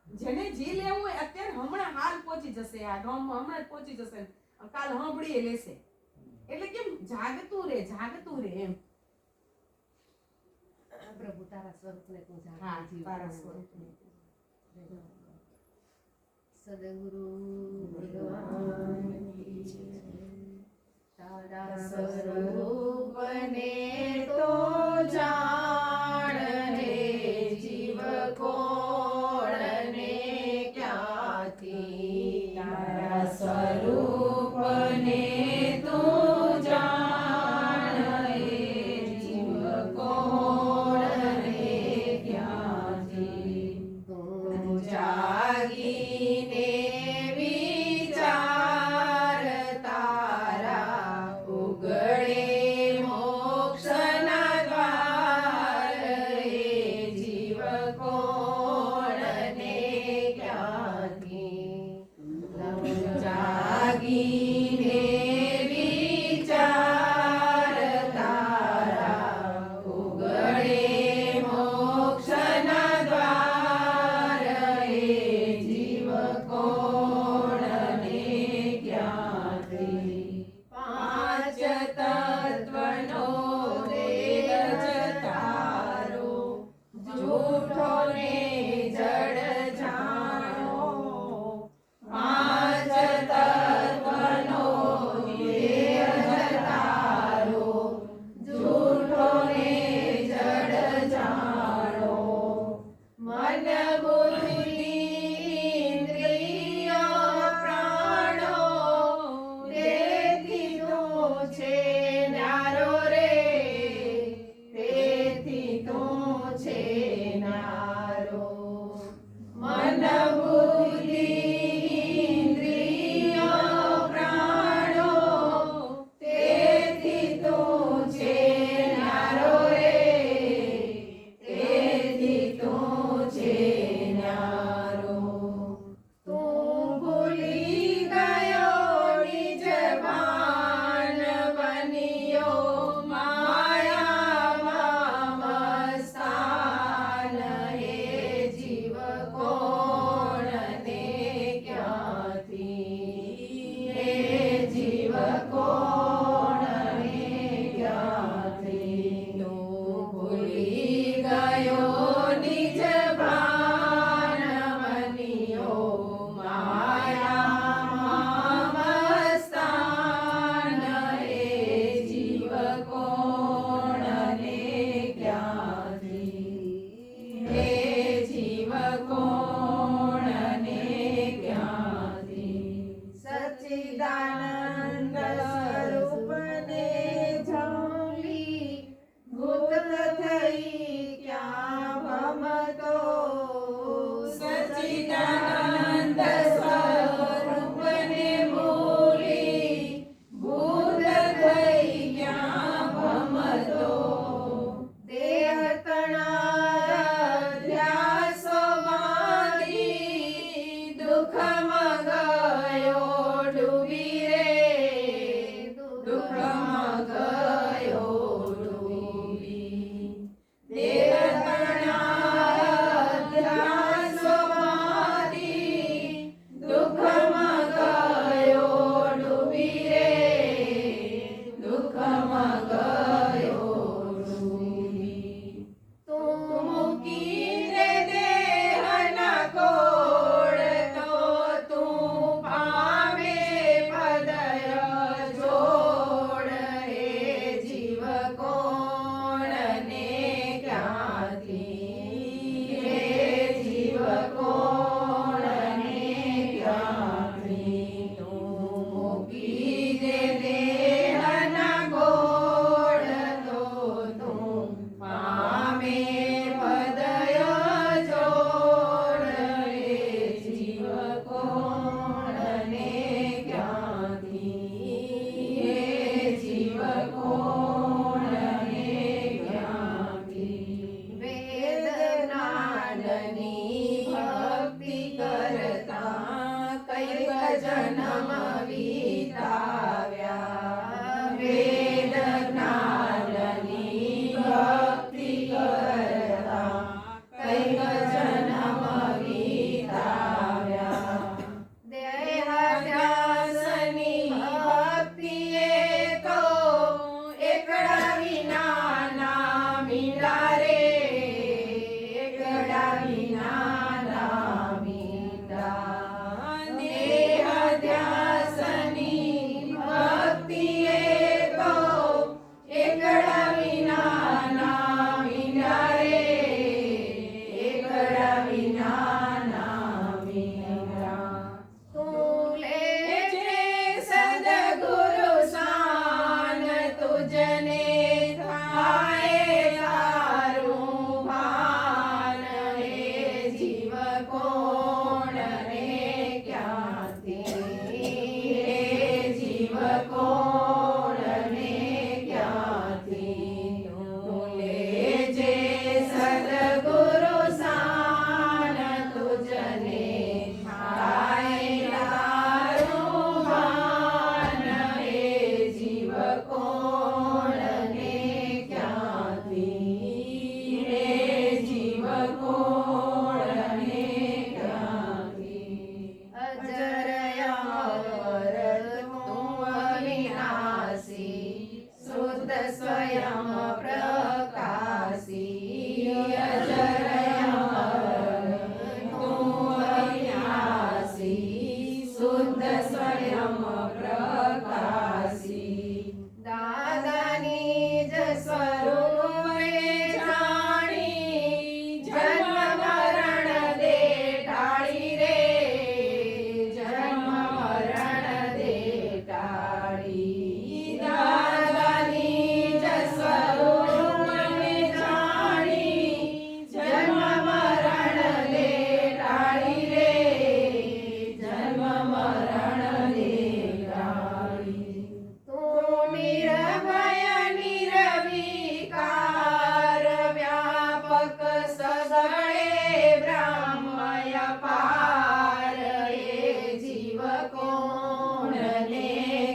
જેને જે લેવું હોય અત્યારે હમણાં હાલ પહોંચી જશે. આ ગામમાં હમણાં જ પહોંચી જશે, કાલ સાંભળીએ લેશે. એટલે કેમ જાગતું રે એમ. પ્રભુ તારા સ્વરૂપને તું હા, જાણે. તારા સ્વરૂપને. સદગુરુ ભગવાન કી જય. તારા સ્વરૂપને તો જાણ રે જીવ કોણ ને ક્યાંથી જાગીને વિચાર તારા ઉગડે મોક્ષના દ્વાર એ જીવ કોણને ક્યાંથી પાંચ તત્વનો વેદ તારો જૂઠો ને જડ જાણો પાંચ તત્વનો વેદ તારો જૂઠો ને જડ જાણો મન બુદ્ધિ ઇન્દ્રિયો પ્રાણો તેથી તું છે ન્યારો રે તેથી તું છે ન્યારો મન બુદ્ધિ ઇન્દ્રિયો પ્રાણો તેથી તું છે ન્યારો રે તેથી તું છે ન્યારો તું ભૂલી ગયો નિજ ભાન બન્યો માયામાં મસ્તાન હે જીવ કોણને ક્યાંથી હે જીવ કોણને ક્યાંથી તું ભૂલી ગયો નિજ ભાન બન્યો માયામાં મસ્તાન હે જીવ કોણને ક્યાંથી હે જીવ કોણને ક્યાંથી સચ્ચિદાનંદ સ્વરૂપને જાણી ભૂત થઈ ક્યાં ભમતો સચ્ચિદાનંદ સ્વરૂપને ભૂલી ભૂત થઈ ક્યાં ભમતો દેહ તણા ધ્યાસોમાંથી દુઃખમાં ગયો ડૂબી રે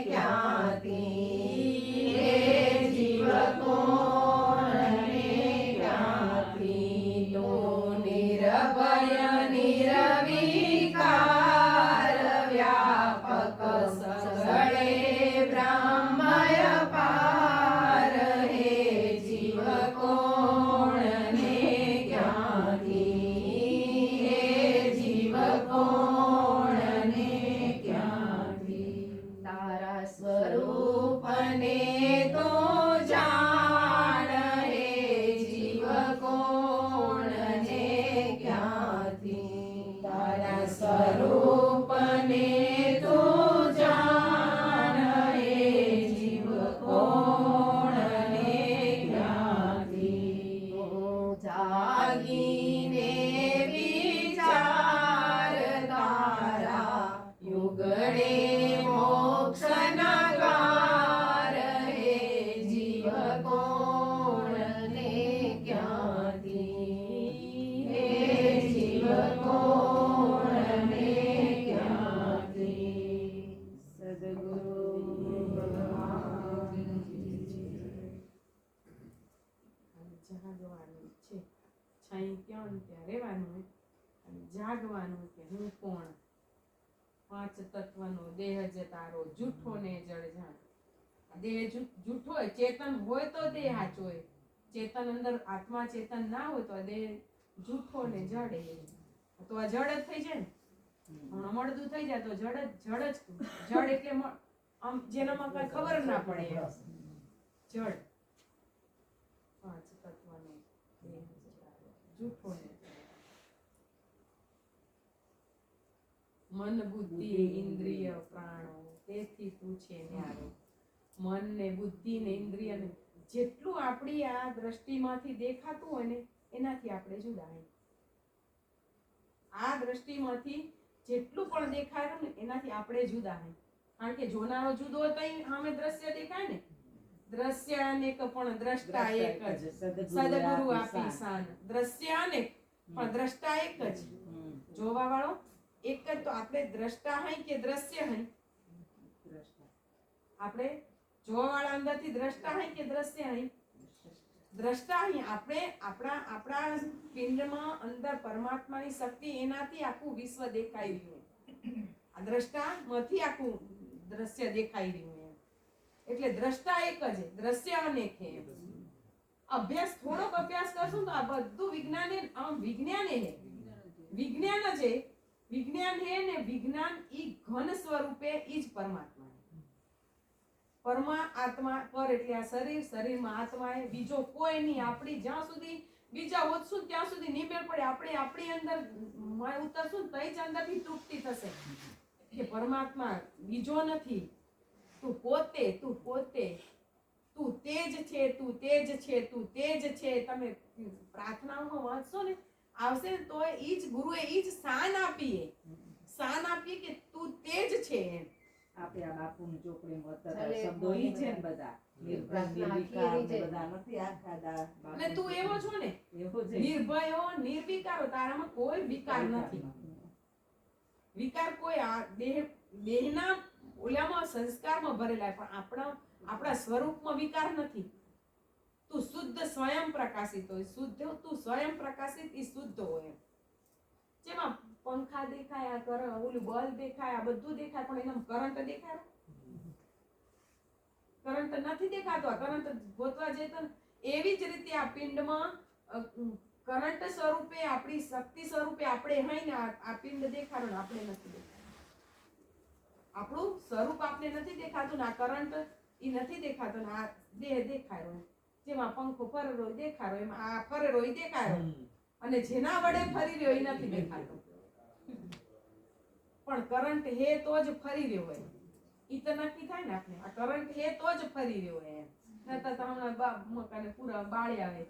ક્યાંથી હે જીવ કોણને ક્યાંથી તું નિર્ભય નિર્વિકાર વ્યાપક સગળે બ્રહ્મય પાર હે જીવ કોણને ક્યાંથી હે જીવ કોણને ક્યાંથી તારા સ્વરૂપને તો જાણ હે જીવ કોણને ક્યાંથી તારા સ્વરૂપને તો જાણ હે જીવ કોણને ક્યાંથી જાગીને વિચાર તારા યુગડે મોક્ષના દ્વાર હે જીવ કોણને ક્યાંથી હે જીવ કોણને ક્યાંથી જાગવાનું છે છાઈ ક્યાં ને ત્યાં રહેવાનું અને જાગવાનું કે હું કોણ પાંચ તત્વનો દેહ જ તારો જૂઠો ને જળ જાણ દેહ જૂઠો હોય, ચેતન હોય તો દેહ સાચો હોય, ચેતન અંદર આત્મા ચેતન ના હોય તો દેહ જૂઠો ને જડ તો આ જડ જ થઈ જાય ને. હમણાં મળદું થઈ જાય તો જડ એટલે આમ જેનામાં કઈ ખબર ના પડે એમ. જડ પાંચ તત્વનો દેહ જ તારો જૂઠો ને મન બુદ્ધિ ઇન્દ્રિય પ્રાણો તેથી તું છે ન્યારો. મન ને બુદ્ધિ ને ઇન્દ્રિય ને જેટલું આપણી આ દ્રષ્ટિમાંથી દેખાતું હોય ને એનાથી આપણે જુદા હોય. આ દ્રષ્ટિમાંથી જેટલું પણ દેખાયું ને એનાથી આપણે જુદા હોય. કારણ કે જોનારો જુદો હોય તો સામે દ્રશ્ય દેખાય ને. દ્રશ્ય અનેક પણ દ્રષ્ટા એક જ. સદગુરુ આપી શાન. દ્રશ્ય અનેક પણ દ્રષ્ટા એક જ. જોવા વાળો એક જ. તો આપણે દ્રષ્ટા હઈ કે દ્રશ્ય હઈ? આપણે જોવા વાળા અંદરથી દ્રષ્ટા હઈ કે દ્રશ્ય હઈ? દ્રષ્ટા હઈ. આપણે આપણા પિંડમાં અંદર પરમાત્માની શક્તિ એનાથી આખું વિશ્વ દેખાઈ રહ્યું. આ દ્રષ્ટામાંથી આખું દ્રશ્ય દેખાઈ રહ્યું એમ. એટલે દ્રષ્ટા એક જ, દ્રશ્ય અનેક છે એમ. અભ્યાસ થોડોક અભ્યાસ કરશું તો આ બધું વિજ્ઞાન હે. વિજ્ઞાન જ છે. વિજ્ઞાન હે ને વિજ્ઞાન ઈ ઘન સ્વરૂપે ઈ જ પરમાત્મા. પરમાત્મા પર એટલે આ શરીર, શરીરમાં આત્મા હે. બીજો કોઈ નહીં. આપણી જ્યાં સુધી બીજા હોતશું ત્યાં સુધી નિમેળ પડે. આપણે આપણી અંદર ઉતરશું તો જ અંદરથી તૃપ્તિ થશે કે પરમાત્મા બીજો નથી. તું પોતે તું તેજ છે, તું તેજ છે, તું તેજ છે. તમે પ્રાર્થનાઓમાં વાંચશો ને આવશે ને તો ઈ જ ગુરુએ ઈ જ શાન આપીએ કે તું તેજ છે એમ. આપણે આ બાપુની ચોપડીમાં હતા શબ્દો ઈ છે ને બધા નિર્ભય નિર્વિકાર ને બધા નથી આખા અને તું એવો છો ને, એવો છે. નિર્ભયો નિર્વિકારો. તારામાં કોઈ વિકાર નથી. વિકાર કોઈ આ દેહના ઓલામાં સંસ્કારમાં ભરેલા પણ આપણા સ્વરૂપમાં વિકાર નથી. તું શુદ્ધ સ્વયં પ્રકાશિત હોય. તું સ્વયં પ્રકાશિત ઈ શુદ્ધ હોય. જેમાં પંખા દેખાય, ઓલું બલ્બ દેખાય, આ બધું દેખાય પણ એનો કરંટ દેખાય? કરંટ નથી દેખાતો. આ કરંટ ગોતવા જઈએ તો એવી જ રીતે આ પિંડમાં કરંટ સ્વરૂપે આપણી શક્તિ સ્વરૂપે આપણે હોય ને આ પિંડ દેખાડો ને આપણે નથી દેખાતું. આપણું સ્વરૂપ આપણે નથી દેખાતું ને આ કરંટ ઈ નથી દેખાતો ને આ દેહ દેખાયો. જેમાં પંખો ફરેલો દેખાડો એમાં આ ફરેલો ઈ દેખાયો અને જેના વડે ફરી રહ્યો ઈ નથી દેખાતો. પણ કરંટ હે તો જ ફરી રહ્યો હોય. ઈ તો નક્કી થાય ને આપણે. આ કરંટ હે તો જ ફરી રહ્યો હોય એમ. નતર તો હમણાં મકાને પૂરા બાળી આવે.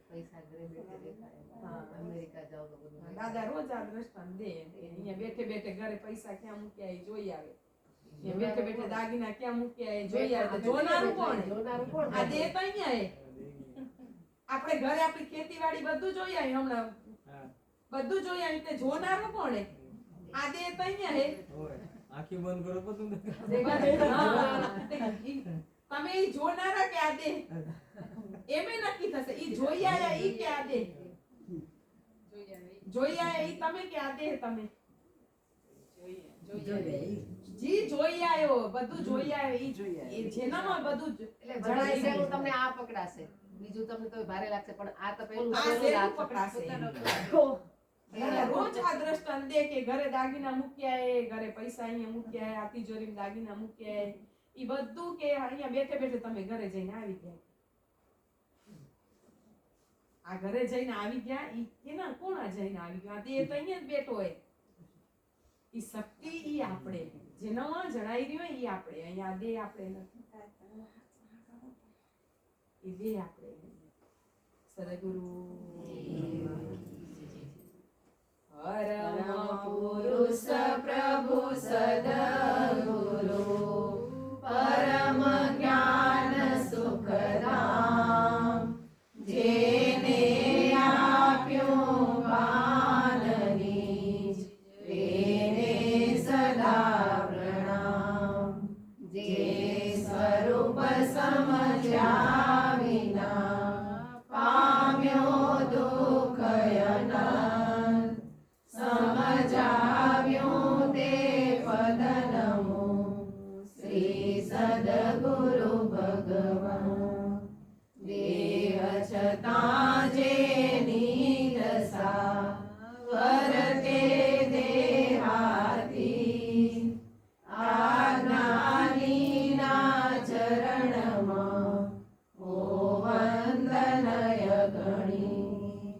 પૈસા ઘરે બેઠે દેખાય. અમેરિકા જાવ તો બધું દાદા રોજ આ દ્રષ્ટાંત દે. અહીંયા બેઠે બેઠે ઘરે પૈસા ક્યાં મૂક્યા એ જોઈ આવે. અહીંયા બેઠે બેઠે દાગીના ક્યાં મૂક્યા એ જોઈ આવે. જોનારું કોણ? આ દે તો અહીંયા હે. આપણે ઘરે આપણી ખેતીવાડી બધું જોઈ આવી. હમણાં બધું જોઈ આવી. તે જોનારું કોણ? આ દે તો અહીંયા હે હોય આંખી બંધ કરો બધું તમે ઈ જોનારા કે આ દે એમે નક્કી થશે ઈ જોઈ આયા ઈ કે આ દે જોઈ આયા ઈ તમે કે આ દે તમે જી જોઈ આયો બધું જોઈ આયો ઈ એ જેનામાં બધું એટલે જણાય છે હું તમને આ પકડાશે બીજું તમને તો ભારે લાગશે પણ આ તો પેલું આ શેનું પકડાશે રોજ આ દ્રષ્ટાંત દે કે ઘરે દાગીના મૂક્યા એ ઘરે પૈસા અહીંયા મૂક્યા એ આ તિજોરીમાં દાગીના મૂક્યા એ ઈ બધું કે અહીંયા બેઠે બેઠે તમે ઘરે જઈને આવી ગયા આ ઘરે જઈને આવી ગયા ઈ કેના કોણા જઈને આવી ગયા તે તો અહીંયા જ બેઠો હોય ઈ શક્તિ ઈ આપણે જેનામાં જણાઈ રહ્યું હોય ઈ આપણે અહીંયા દે આપણે નથી ઈ દે આપણે સદગુરુ પરમ પુરુષ પ્રભુ સદગુરુ પરમ જ્ઞાન સુખધામ જેને આપ્યું જ્ઞાનની તેને સદા પ્રણામ જે સ્વરૂપ સમજ્યા વિના પામ્યો દુઃખ અનંત સમજાવ્યું તે પદનમો શ્રી સદગુરુ ભગવાન દેહ છતાં જેની દશા વર્તે દેહાતી આજ્ઞાનીના ચરણમાં ઓ વંદનય ગણી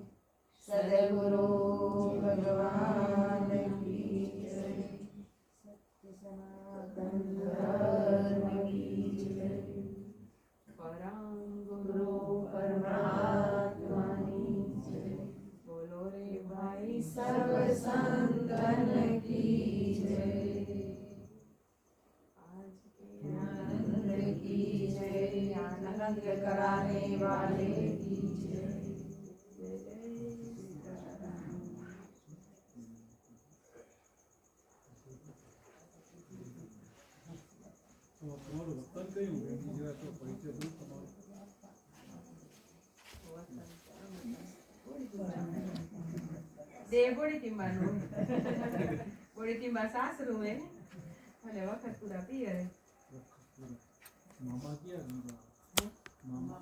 સદગુરુ ભગવાન કી જય સત્ય સનાતન ધર્મ કી જય પરમ ગુરુ પરમાત્માની જય બોલો રે ભાઈ સર્વ સંતન કી જય आज के आनंद की जय आनंद कराने वाले की जय जय जय सीताराम તો તમારું વતન કયું એની જરા તો પરિચય દઉં તમારો બોડી ટીમ્બાનું બોડી ટીમ્બા સાસરું હે અને વખત પૂરા પિયર મામા ક્યાં મામા